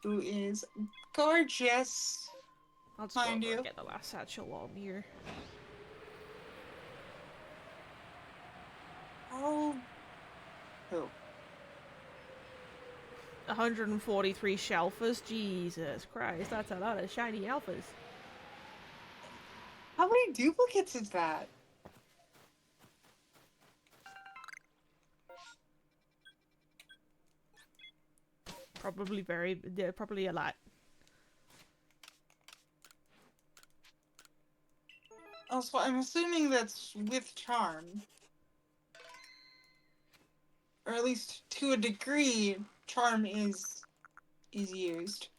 S1: who is gorgeous.
S2: I'll just go
S1: Mind
S2: over
S1: you.
S2: and get the last satchel while I'm here.
S1: Oh. Who?
S2: 143 Shelfers? Jesus Christ, that's a lot of shiny alphas.
S1: How many duplicates is that?
S2: Probably a lot.
S1: Also, I'm assuming that's with charm. Or at least to a degree, charm is used.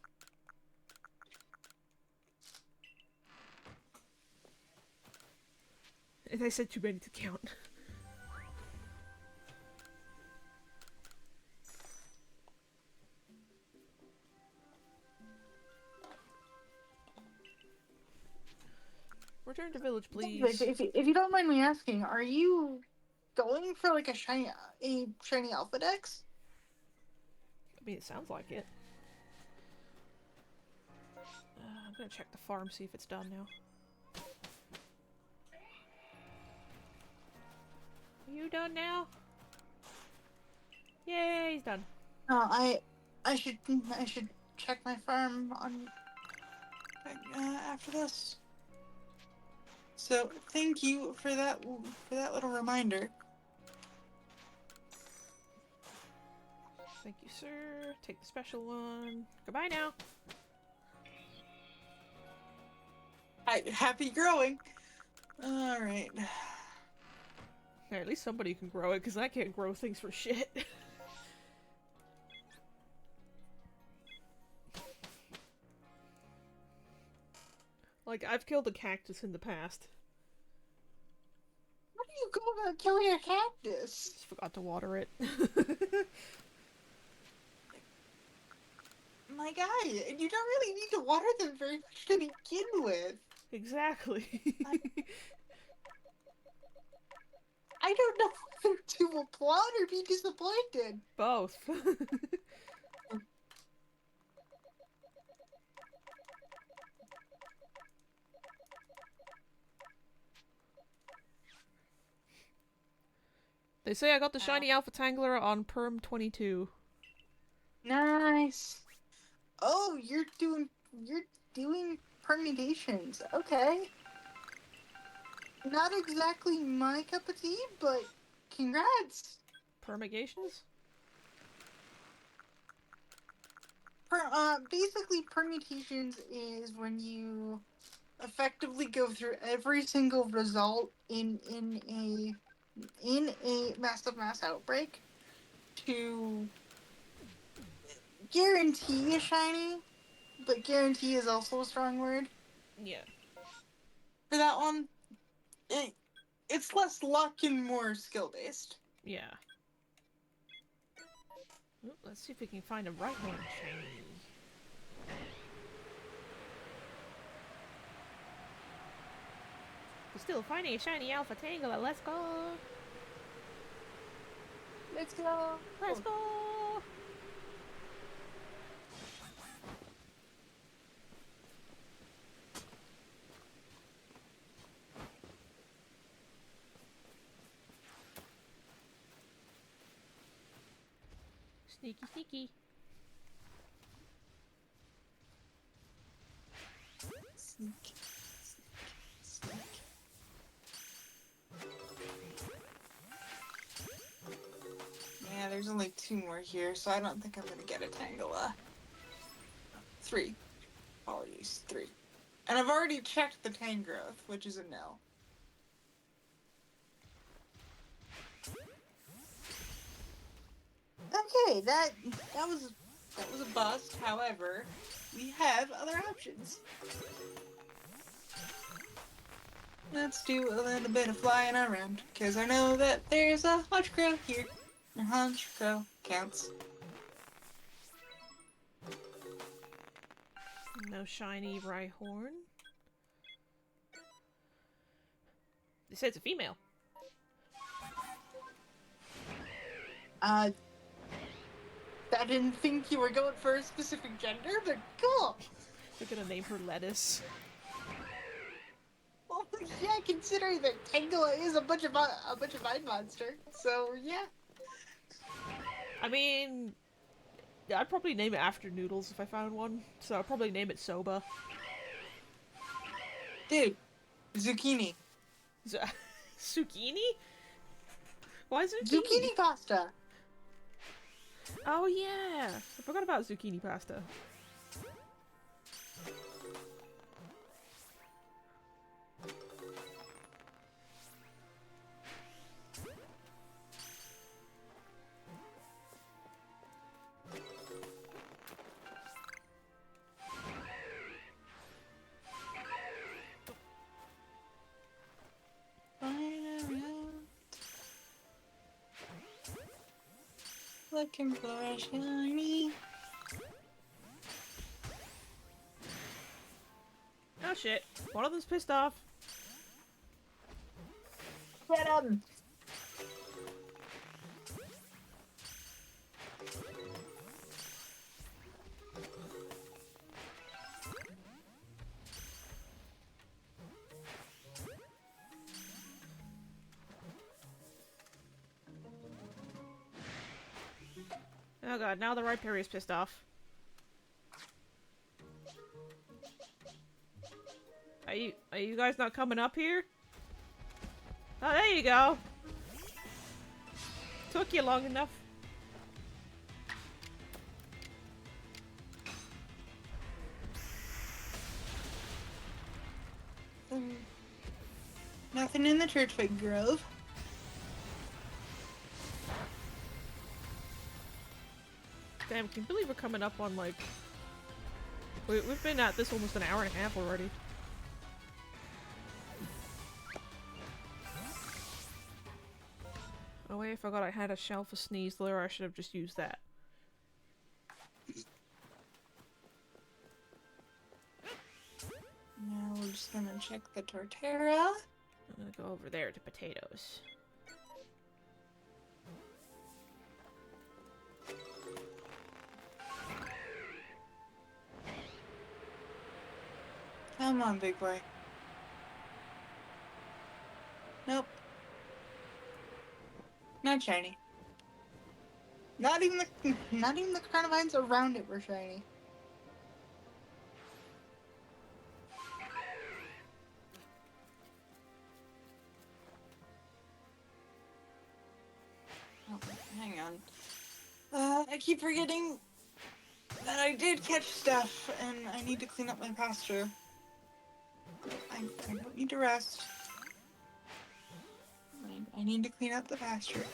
S2: I said too many to count. Return to village, please.
S1: If you don't mind me asking, are you going for like a shiny alpha dex?
S2: I mean, it sounds like it. I'm gonna check the farm, see if it's done now. Are you done now? Yay, he's done.
S1: No, I should check my farm on after this. So thank you for that little reminder.
S2: Thank you, sir. Take the special one. Goodbye now.
S1: Happy growing. All right.
S2: Hey, at least somebody can grow it, because I can't grow things for shit. Like, I've killed a cactus in the past.
S1: How do you go about killing a cactus?
S2: Just forgot to water it.
S1: My guy, you don't really need to water them very much to begin with.
S2: Exactly.
S1: I don't know whether to applaud or be disappointed.
S2: Both. They say I got the shiny Alpha Tangler on Perm 22.
S1: Nice. Oh, you're doing permutations. Okay. Not exactly my cup of tea, but congrats.
S2: Permigations?
S1: Basically, permutations is when you effectively go through every single result in a massive mass outbreak to guarantee a shiny, but guarantee is also a strong word
S2: Yeah.
S1: for that one. It, it's less luck and more skill based.
S2: Yeah. Ooh, let's see if we can find a right horn shiny. We're still finding a shiny Alpha Tangela. Let's go.
S1: Let's go.
S2: Let's go. Sneaky, sneaky.
S1: Sneak. Sneak. Yeah, there's only 2 more here, so I don't think I'm gonna get a Tangela. 3. Apologies, 3. And I've already checked the Tangrowth, which is a no. Okay, that was a bust. However, we have other options. Let's do a little bit of flying around, because I know that there's a Honchkrow here. A Honchkrow counts.
S2: No shiny Rhyhorn. They said it's a female.
S1: I didn't think you were going for a specific gender, but cool.
S2: They're gonna name her Lettuce.
S1: Well, yeah, considering that Tangela is a bunch of mind monster, so yeah.
S2: I mean, I'd probably name it after Noodles if I found one. So I'd probably name it Soba.
S1: Dude, zucchini.
S2: Zucchini? Why zucchini?
S1: Zucchini pasta.
S2: Oh yeah, I forgot about zucchini pasta.
S1: Looking for a shiny.
S2: Oh shit, one of them's pissed off.
S1: Get him!
S2: Oh god, now the Rhyperior's pissed off. Are you guys not coming up here? Oh, there you go. Took you long enough.
S1: Nothing in the Churchwig Grove.
S2: Damn, can you believe we're coming up on like... We've been at this almost an hour and a half already. Oh wait, I forgot I had a shell for Sneasler. I should have just used that.
S1: Now we're just gonna check the Torterra.
S2: I'm gonna go over there to potatoes.
S1: Come on, big boy. Nope. Not shiny. Not even the Carnivines around it were shiny. Oh, hang on. I keep forgetting that I did catch stuff, and I need to clean up my pasture. I don't need to rest. I need to clean up the pasture.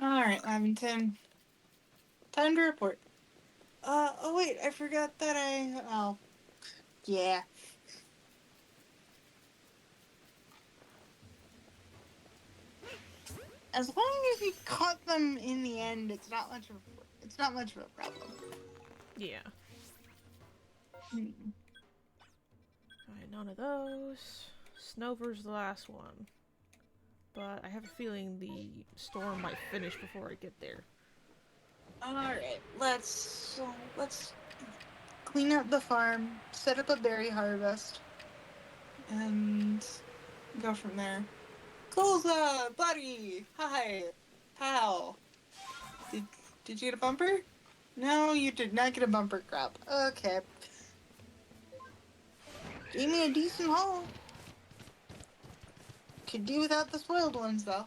S1: Alright, Lamington. Time to report. Oh wait, I forgot that oh. Yeah. As long as you caught them in the end, it's not much of a problem.
S2: Yeah.
S1: Hmm.
S2: Alright, none of those. Snover's the last one. But I have a feeling the storm might finish before I get there.
S1: Alright, let's clean up the farm, set up a berry harvest, and go from there. Colza, buddy! Hi! Pal! Did you get a bumper? No, you did not get a bumper crop. Okay. Gave me a decent haul. Could do without the spoiled ones, though.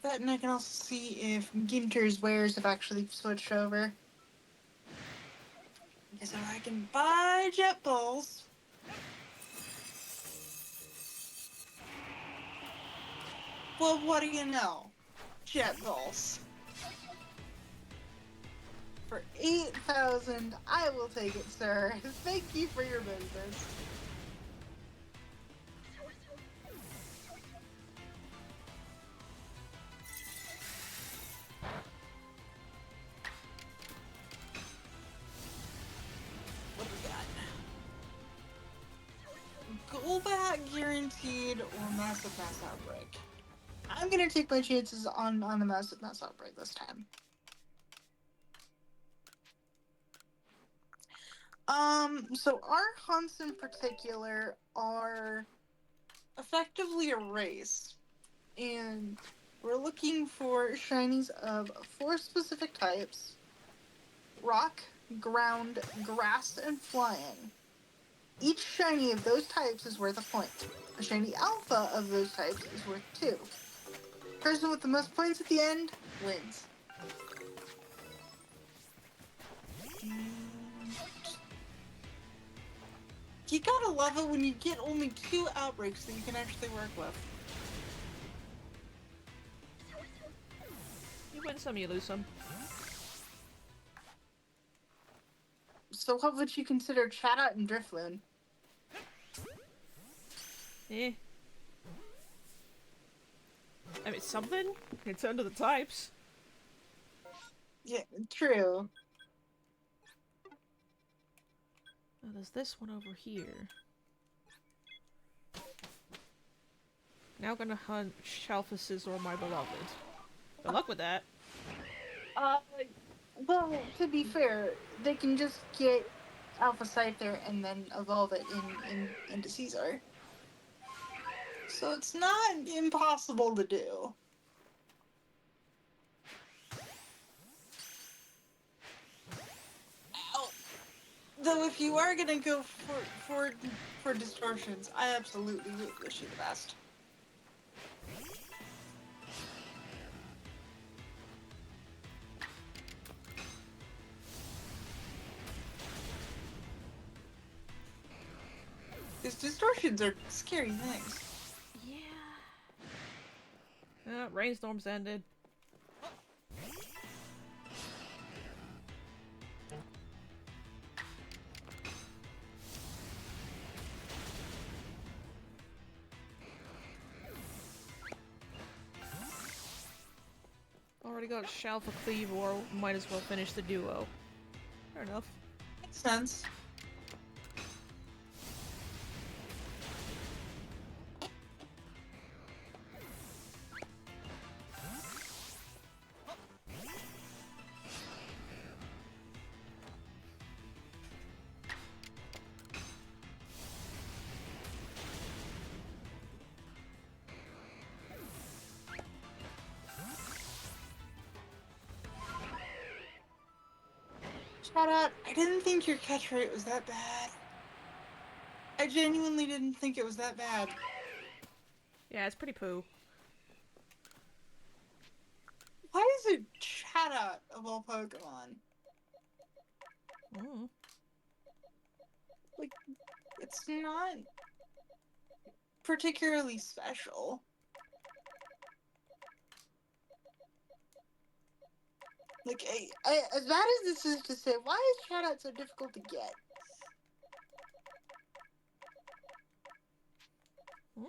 S1: That, and I can also see if Ginter's wares have actually switched over. So I can buy jet balls. Well, what do you know? Jet balls. For 8,000, I will take it, sir. Thank you for your business. What do we got? Go back guaranteed or massive mass outbreak. I'm gonna take my chances on the massive mass outbreak this time. So our hunts in particular are effectively a race, and we're looking for shinies of 4 specific types: rock, ground, grass, and flying. Each shiny of those types is worth a point. A shiny alpha of those types is worth 2. Person with the most points at the end wins. You gotta love it when you get only 2 outbreaks that you can actually work with.
S2: You win some, you lose some.
S1: So what would you consider Chatot and Drifloon?
S2: Eh. I mean, something? It's under the types.
S1: Yeah, true.
S2: Oh, there's this one over here. Now gonna hunt Shalfuses or my beloved. Good luck with that.
S1: Uh, well, to be fair, they can just get Alpha Scyther and then evolve it into Caesar. So it's not impossible to do. Ow. Though if you are gonna go for distortions, I absolutely wish you the best. Because distortions are scary things.
S2: Yeah. Rainstorms ended. Already got Shalfa Cleave, or might as well finish the duo. Fair enough.
S1: Makes sense. Shout out, I didn't think your catch rate was that bad. I genuinely didn't think it was that bad.
S2: Yeah, it's pretty poo.
S1: Why is it chat out of all Pokemon?
S2: Mm.
S1: Like, it's not particularly special. Like, as bad as this is to say, why is shout out so difficult to get?
S2: Mm.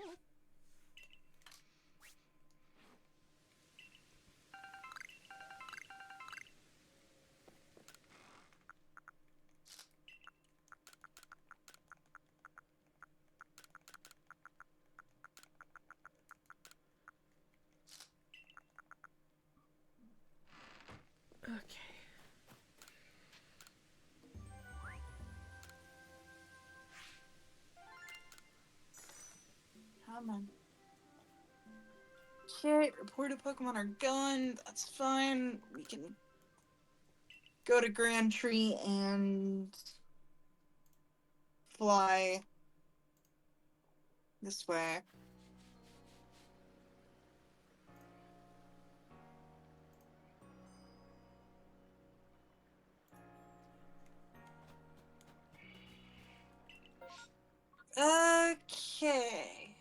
S2: Okay.
S1: Come on. Okay, reported Pokemon are gone. That's fine. We can go to Grand Tree and fly this way. Okay.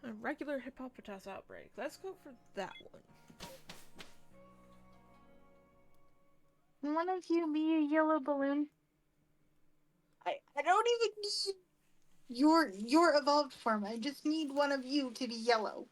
S2: A regular hippopotas outbreak. Let's go for that one.
S1: One of you be a yellow balloon. I don't even need your evolved form. I just need one of you to be yellow.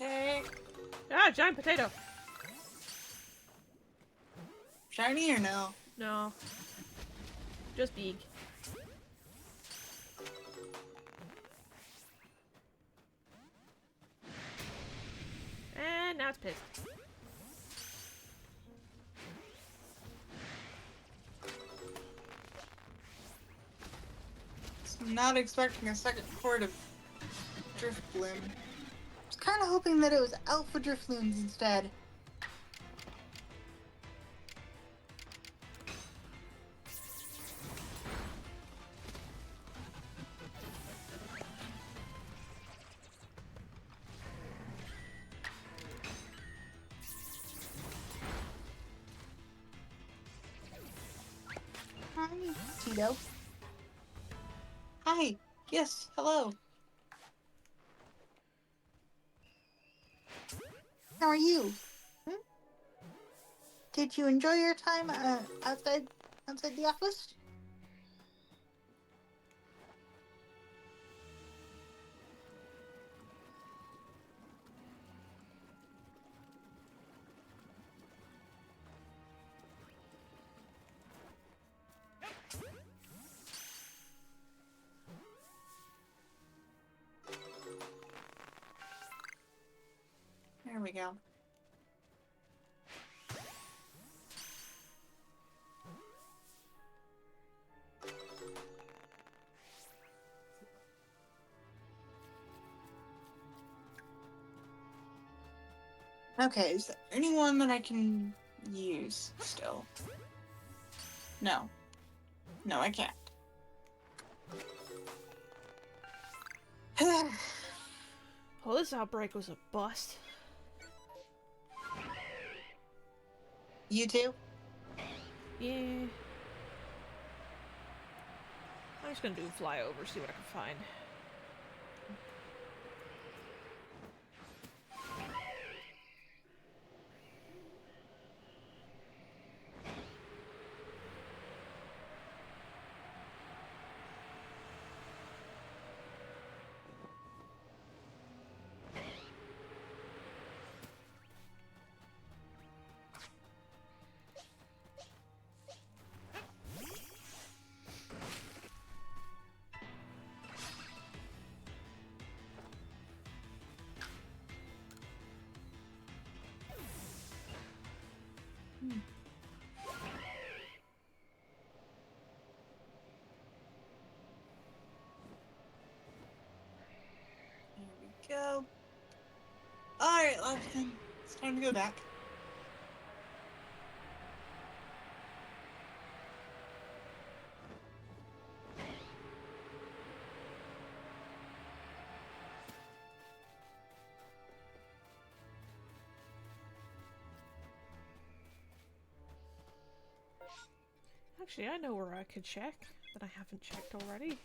S1: Okay.
S2: Ah, giant potato.
S1: Shiny or no?
S2: No, just big. And now it's pissed.
S1: Not expecting a second horde of Driftloon. I was kind of hoping that it was Alpha Driftloons instead. Hi, Tito. Hi. Yes, hello. How are you? Hmm? Did you enjoy your time outside the office? There we go. Okay, is there anyone that I can use still? No. No, I can't.
S2: Oh, this outbreak was a bust.
S1: You too?
S2: Yeah. I'm just gonna do a flyover, see what I can find.
S1: Here we go. Alright, Lobson. It's time to go back.
S2: Actually, I know where I could check that I haven't checked already.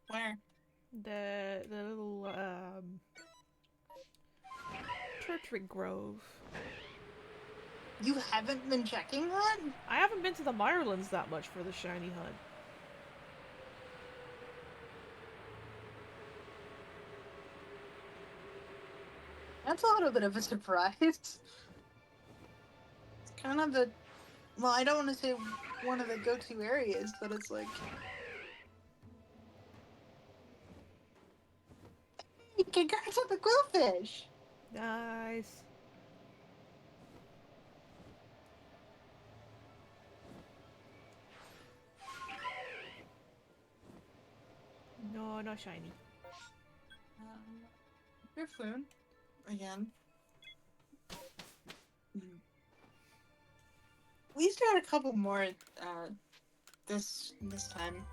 S1: Where?
S2: The little Turtwig Grove.
S1: You haven't been checking that?
S2: I haven't been to the Mirelands that much for the shiny hunt.
S1: That's a little bit of a surprise. It's kind of a... Well, I don't want to say one of the go-to areas, but it's like... Hey, congrats on the quillfish!
S2: Nice. No, not shiny.
S1: Griffloon. Again. We still had a couple more this time.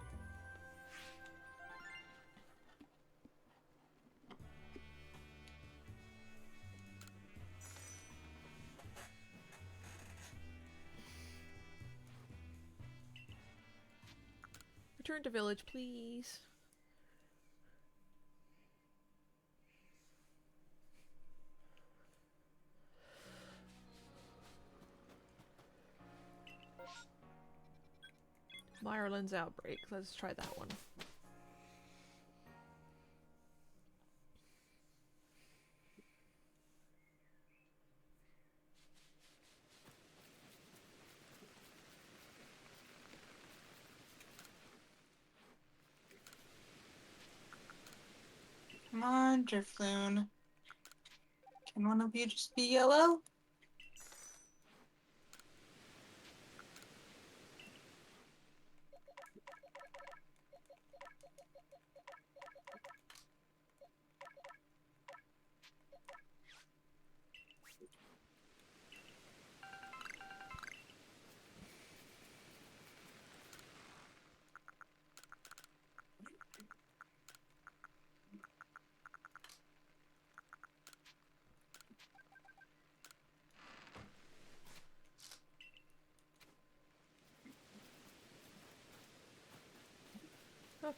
S2: Return to village, please. Mireland's outbreak. Let's try that one.
S1: Come on, Drifloon. Can one of you just be yellow?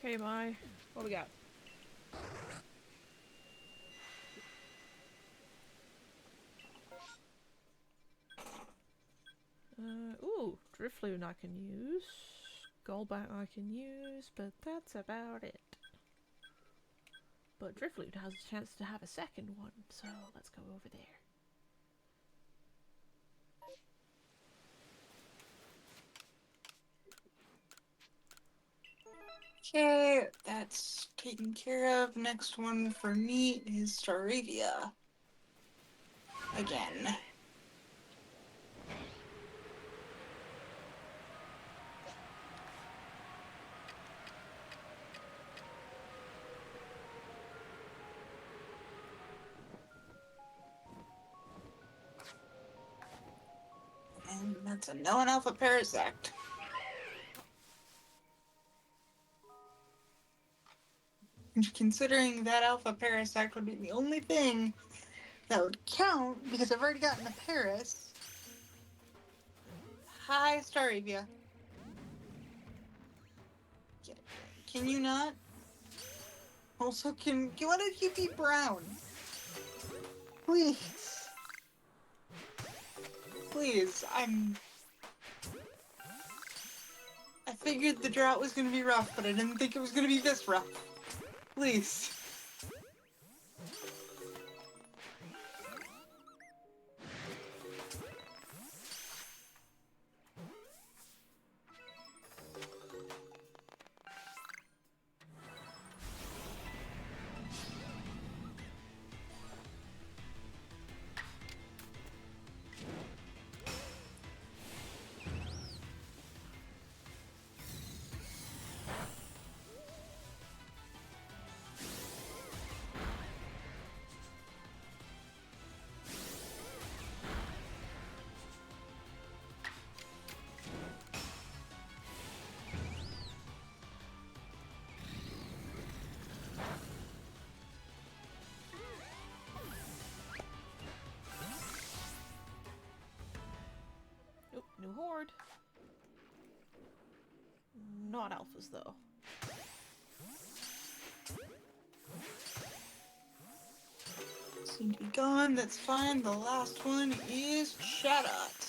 S2: Okay, Mai. What we got? Ooh, Drifloon I can use. Golbat I can use, but that's about it. But Drifloon has a chance to have a second one, so let's go over there.
S1: Okay, that's taken care of. Next one for me is Staravia. Again. And that's a no and alpha Parasect. considering that Alpha Parasect would be the only thing that would count, because I've already gotten a Paris. Hi, Staravia. Can you not? Also, why don't you be brown? Please. Please, I figured the drought was gonna be rough, but I didn't think it was gonna be this rough. Please.
S2: Nope, new horde. Not alphas, though.
S1: Seem to be gone, that's fine. The last one is Chatot.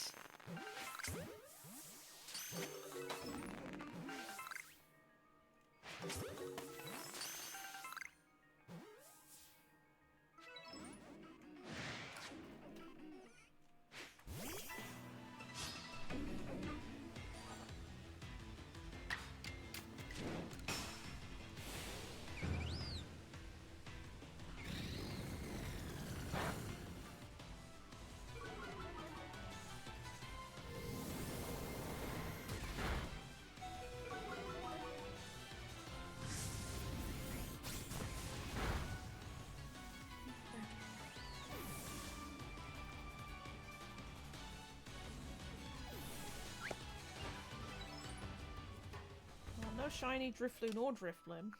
S2: Well, no shiny Drifloon or Drifblim.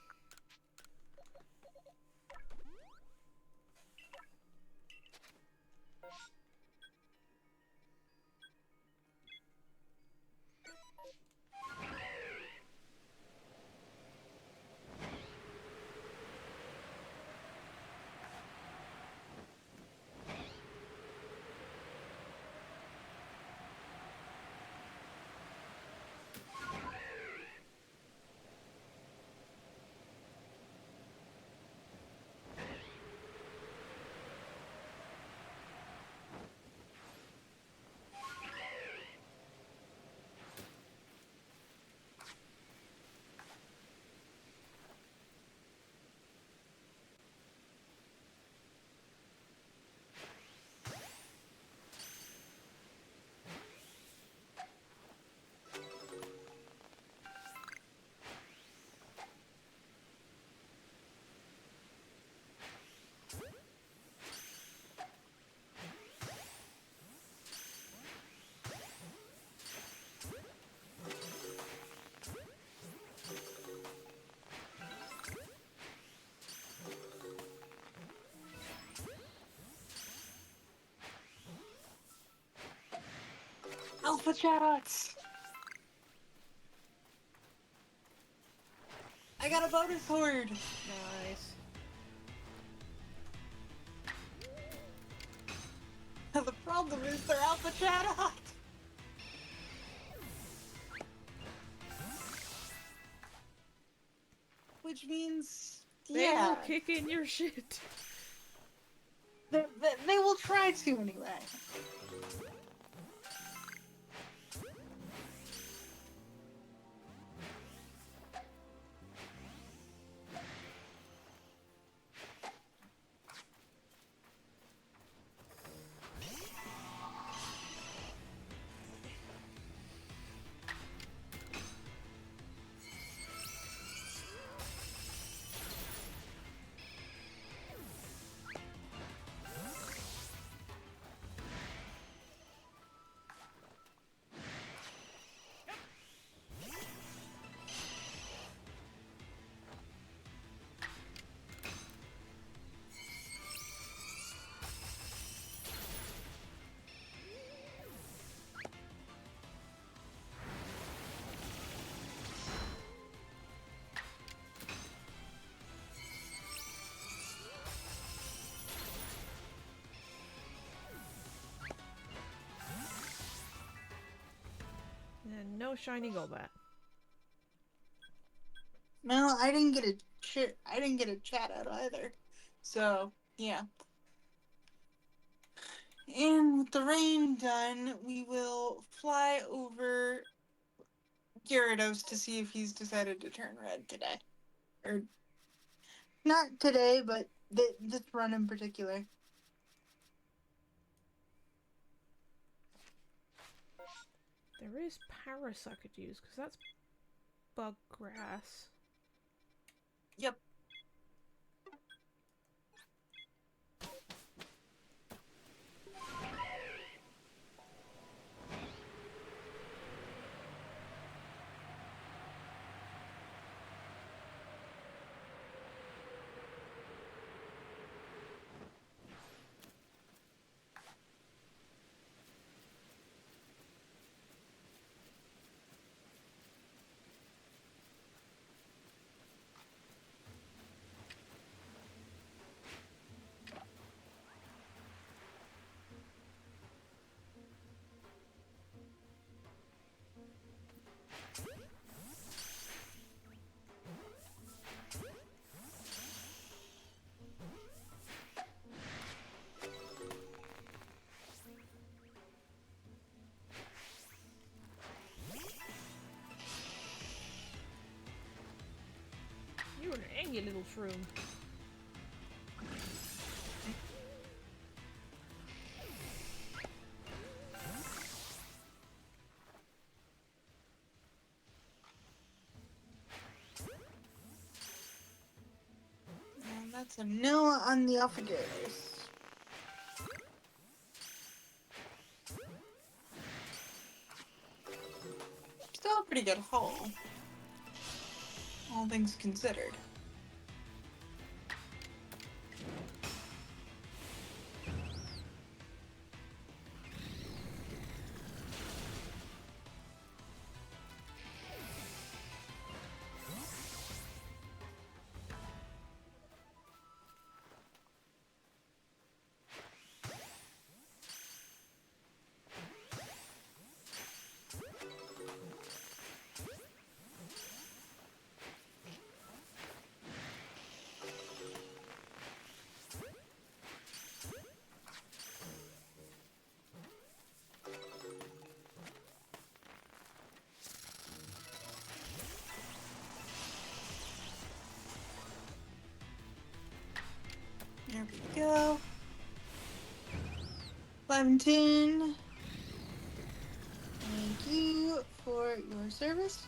S1: Alpha Chatots! I got a bonus horde!
S2: Nice.
S1: The problem is they're Alpha Chatot! Which means,
S2: They
S1: yeah,
S2: will kick in your shit.
S1: they will try to anyway.
S2: No shiny Golbat.
S1: Well, I didn't get a chat out either. So, yeah. And with the rain done, we will fly over Gyarados to see if he's decided to turn red today. Or, not today, but this run in particular.
S2: There is Paras I could use, because that's bug grass.
S1: Yep.
S2: You're an angry little shroom.
S1: And that's a no on the Alphagus. Still a pretty good haul, all things considered. There we go. 11. Thank you for your service.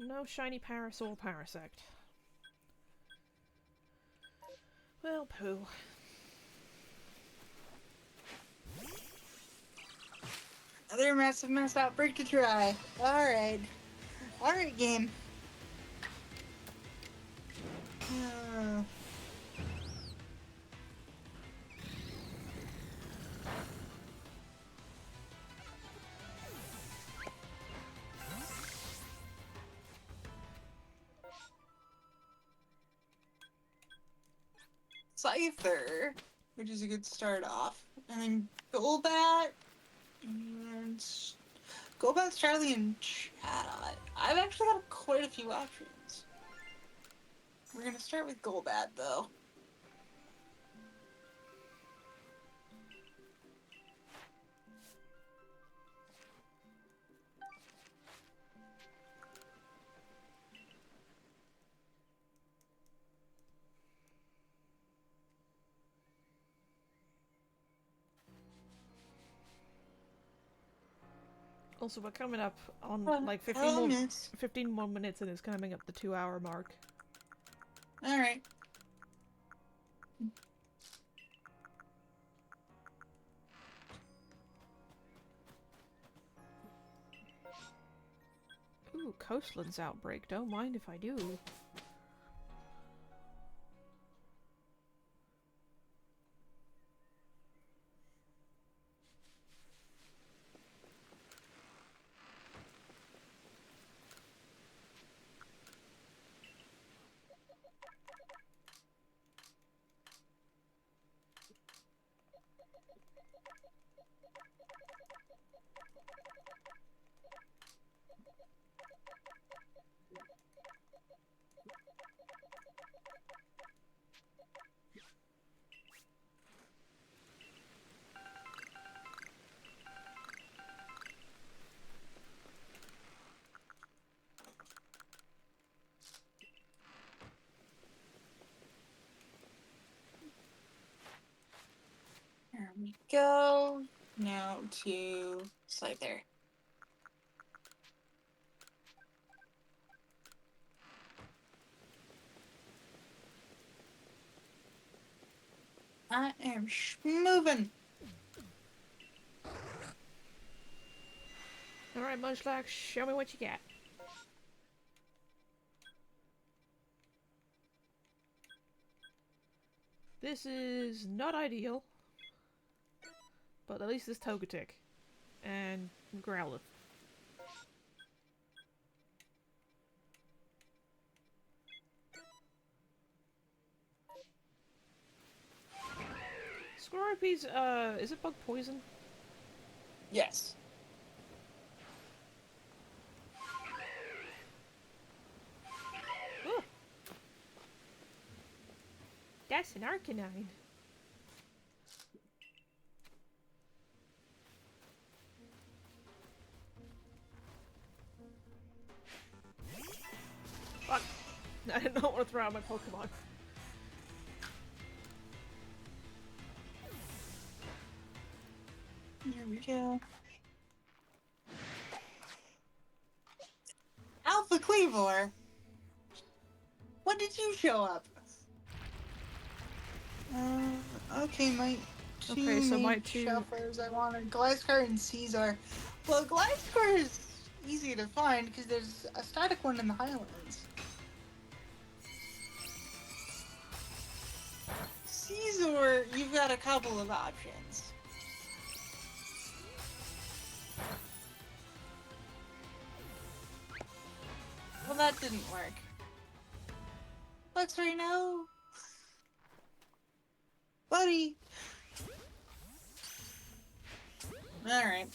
S2: No shiny Paras or Parasect. Well, poo.
S1: Another massive mass outbreak to try. Alright. Alright, game. Uh, Scyther, which is a good start off. And then Golbat. And Golbat, Charlie, and Chatot. I've actually got quite a few options. We're gonna start with Golbat, though.
S2: Also, we're coming up on like 15 more minutes and it's coming up the 2-hour mark.
S1: Alright.
S2: Ooh, Coastlands outbreak. Don't mind if I do.
S1: go. Now to slide there. I am moving.
S2: Alright, Munchlax, show me what you got. This is not ideal, but at least it's Togetic and Growlithe. Scorpion's, is it bug poison?
S1: Yes.
S2: Ooh. That's an Arcanine. Fuck. I did not want to throw out my Pokemon.
S1: Here we go. Alpha Cleavor. When did you show up? Okay, my two main shufflers I wanted Gliscor and Caesar. Well, Gliscor is easy to find because there's a static one in the Highlands. Caesar, you've got a couple of options. Well, that didn't work. Luxray, no. Buddy. Alright.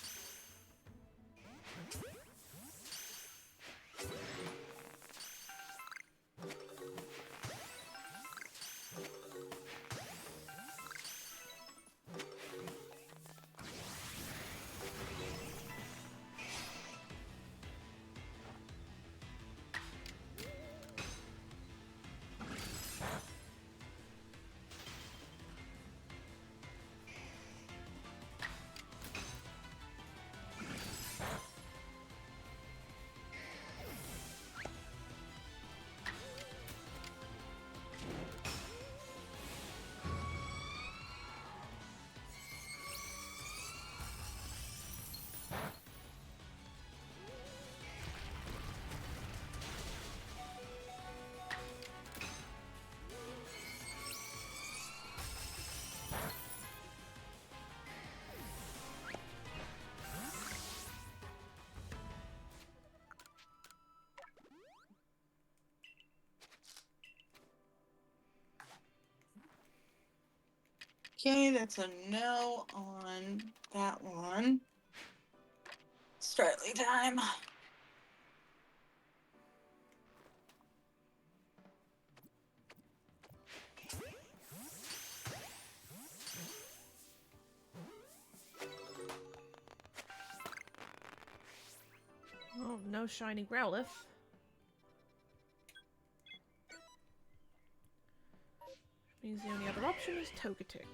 S1: Okay, that's a no on that one. Startly time.
S2: Oh, no shiny Growlithe. Which means the only other option is Togetic.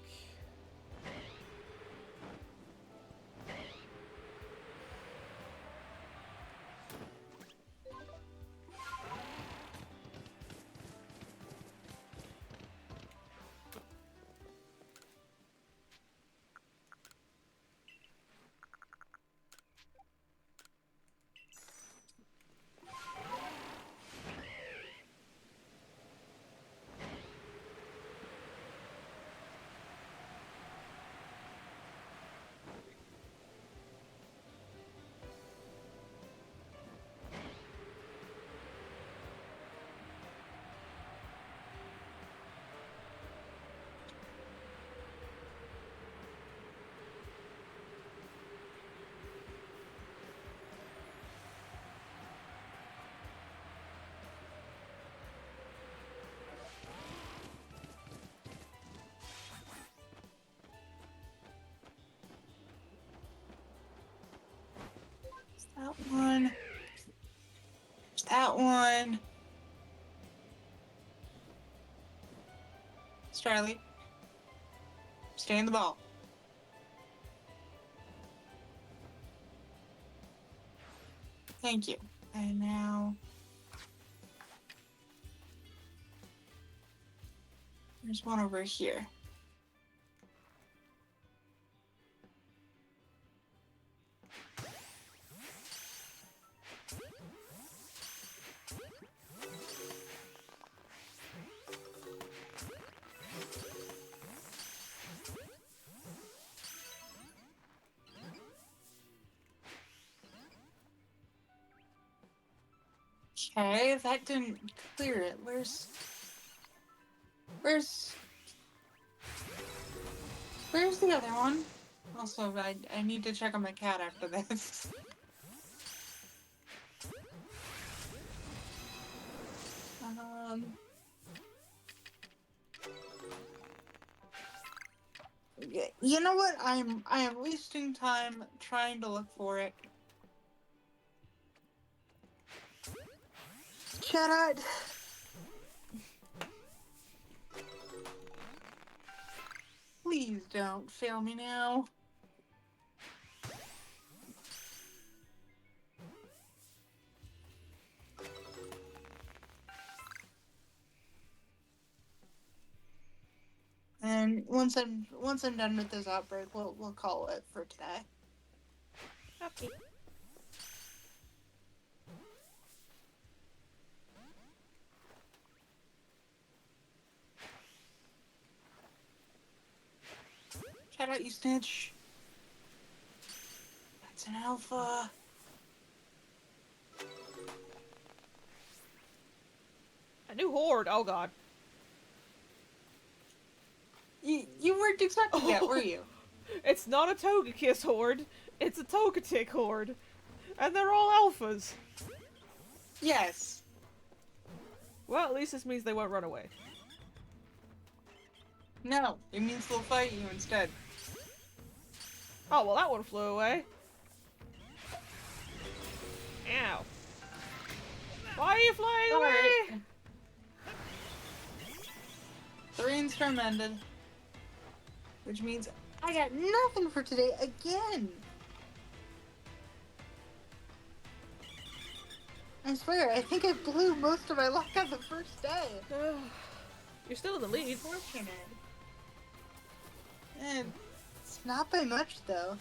S1: That one. That one. Starly. Stay in the ball. Thank you. And now there's one over here. Okay, that didn't clear it. Where's where's the other one? Also, I need to check on my cat after this. Um, you know what? I am wasting time trying to look for it. Shut up. Please don't fail me now. And once I'm done with this outbreak, we'll call it for today.
S2: Okay.
S1: Shout out, you snitch. That's an alpha.
S2: A new horde. Oh god.
S1: You weren't expecting that, were you?
S2: It's not a Togekiss horde. It's a Togetic horde. And they're all alphas.
S1: Yes.
S2: Well, at least this means they won't run away.
S1: No, it means they'll fight you instead.
S2: Oh, well that one flew away. Ow. Why are you flying away?
S1: The rainstorm ended. Which means I got nothing for today again. I swear, I think I blew most of my luck on the first day.
S2: You're still in the lead.
S1: Fortunate. And it's not by much, though.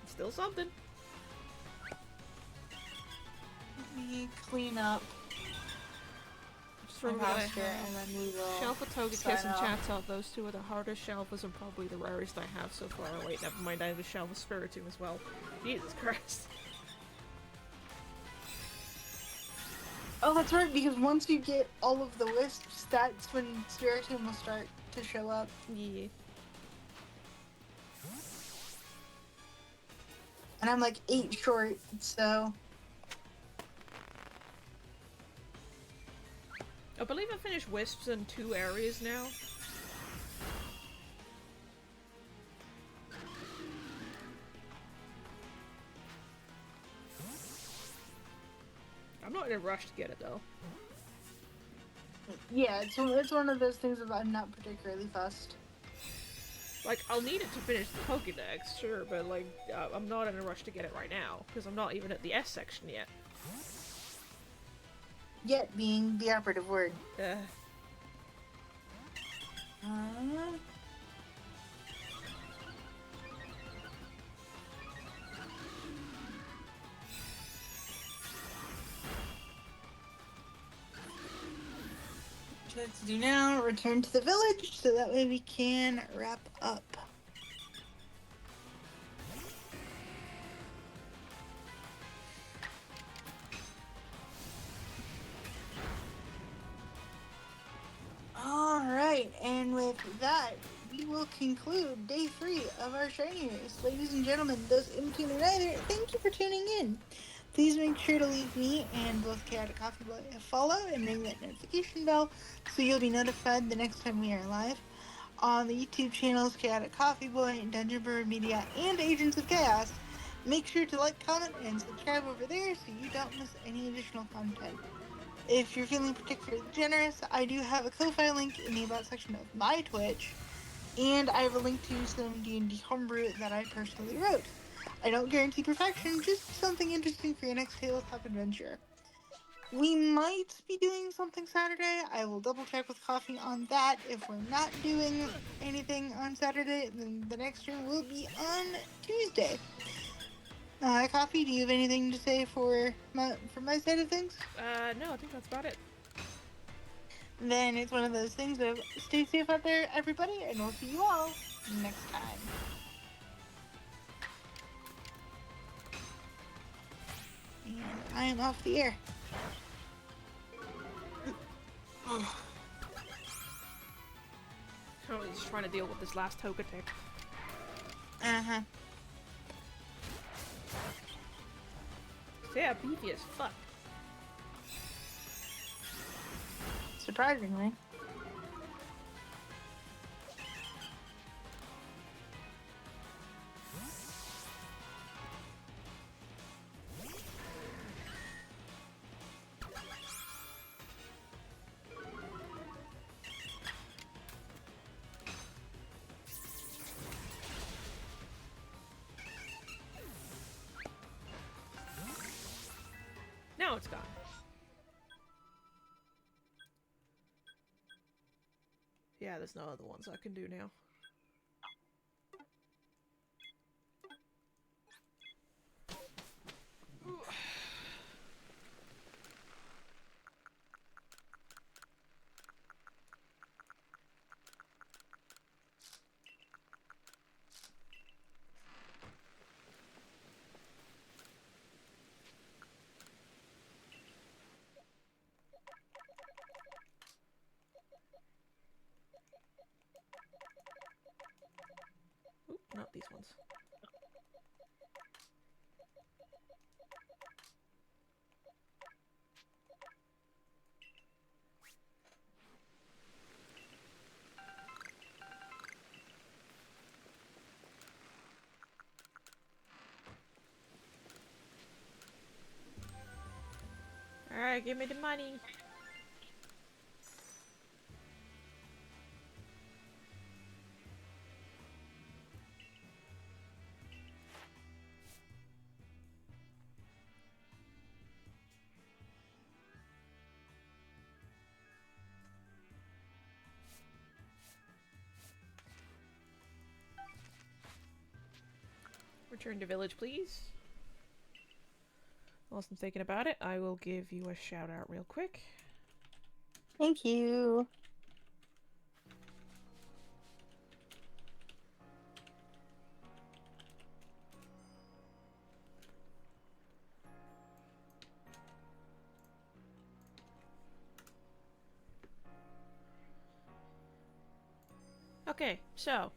S2: Still something.
S1: Let me clean up
S2: Just
S1: my
S2: remember that I
S1: posture, and
S2: have
S1: then we will
S2: Shelf of Togekiss
S1: sign
S2: and
S1: off.
S2: Chatot. Those two are the hardest Shelfas and probably the rarest I have so far. Oh, wait, never mind. I have a Shelf of Spiritomb as well. Jesus Christ.
S1: Oh, that's right, because once you get all of the wisps, that's when Spiritomb will start to show up.
S2: Yeah.
S1: And I'm like 8 short, so...
S2: I believe I finished Wisps in 2 areas now. I'm not in a rush to get it though.
S1: Yeah, it's one of those things that I'm not particularly fussed.
S2: Like, I'll need it to finish the Pokédex, sure, but like, I'm not in a rush to get it right now, because I'm not even at the S section yet.
S1: Yet being the operative word. Uh... Let's do now, return to the village, so that way we can wrap up. Alright, and with that, we will conclude day 3 of our shiny race. Ladies and gentlemen, those in between and either, thank you for tuning in. Please make sure to leave me and both Chaotic Coffee Boy a follow and ring that notification bell so you'll be notified the next time we are live. On the YouTube channels Chaotic Coffee Boy, Dungeon Brewer Media, and Agents of Chaos, make sure to like, comment, and subscribe over there so you don't miss any additional content. If you're feeling particularly generous, I do have a Ko-Fi link in the About section of my Twitch, and I have a link to some D&D homebrew that I personally wrote. I don't guarantee perfection, just something interesting for your next tabletop adventure. We might be doing something Saturday. I will double check with Coffee on that. If we're not doing anything on Saturday, then the next stream will be on Tuesday. Coffee, do you have anything to say for my side of things?
S2: No, I think that's about it.
S1: Then it's one of those things of stay safe out there, everybody, and we'll see you all next time. And I am off the air.
S2: Oh, he's trying to deal with this last token attack.
S1: Uh-huh.
S2: Yeah, beefy as fuck.
S1: Surprisingly.
S2: Now it's gone. Yeah, there's no other ones I can do now. Oop, not these ones. Alright, give me the money. Return to village, please. Whilst I'm thinking about it, I will give you a shout out real quick.
S1: Thank you.
S2: Okay, so,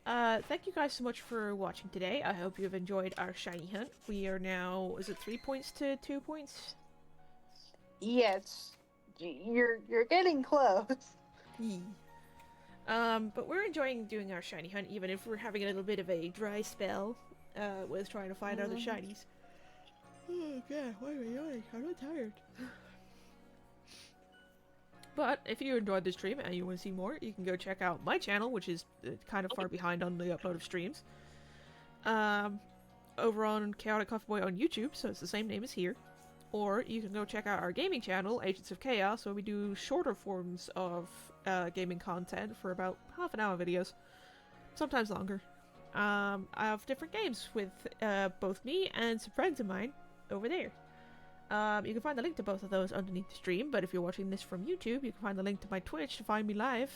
S2: thank you guys so much for watching today. I hope you've enjoyed our shiny hunt. We are now, is it 3 points to 2 points?
S1: Yes. You're getting close.
S2: But we're enjoying doing our shiny hunt, even if we're having a little bit of a dry spell, with trying to find other shinies. Oh god, why am I yawning? I'm not tired. But if you enjoyed this stream and you want to see more, you can go check out my channel, which is kind of far behind on the upload of streams. Over on Chaotic Coffee Boy on YouTube, so it's the same name as here. Or you can go check out our gaming channel, Agents of Chaos, where we do shorter forms of gaming content for about half-an-hour videos, sometimes longer. I have different games with both me and some friends of mine over there. You can find the link to both of those underneath the stream, but if you're watching this from YouTube, you can find the link to my Twitch to find me live,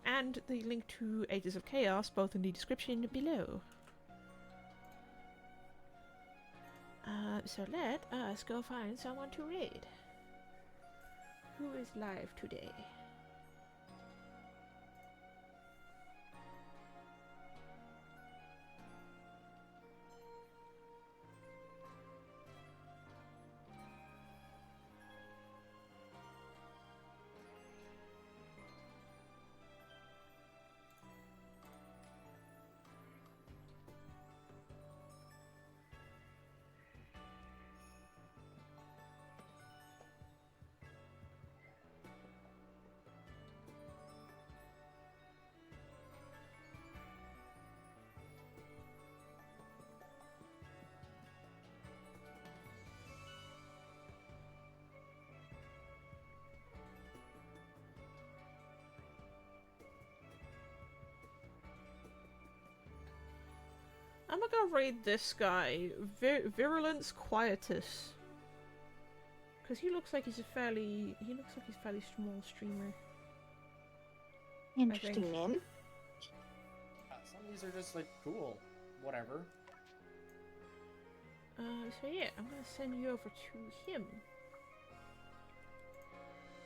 S2: and the link to Ages of Chaos, both in the description below. So let us go find someone to raid. Who is live today? gonna go raid this guy, Virulence Quietus, because he looks like he's a fairly small streamer.
S1: Interesting name.
S3: Some of these are just like cool, whatever.
S2: So yeah, I'm gonna send you over to him.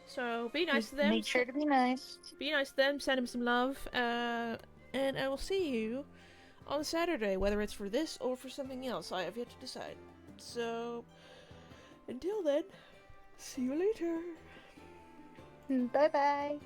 S2: So be nice to them.
S1: Make sure to be nice.
S2: Be nice to them. Send him some love. And I will see you on Saturday, whether it's for this or for something else. I have yet to decide. So until then, see you later.
S1: Bye bye.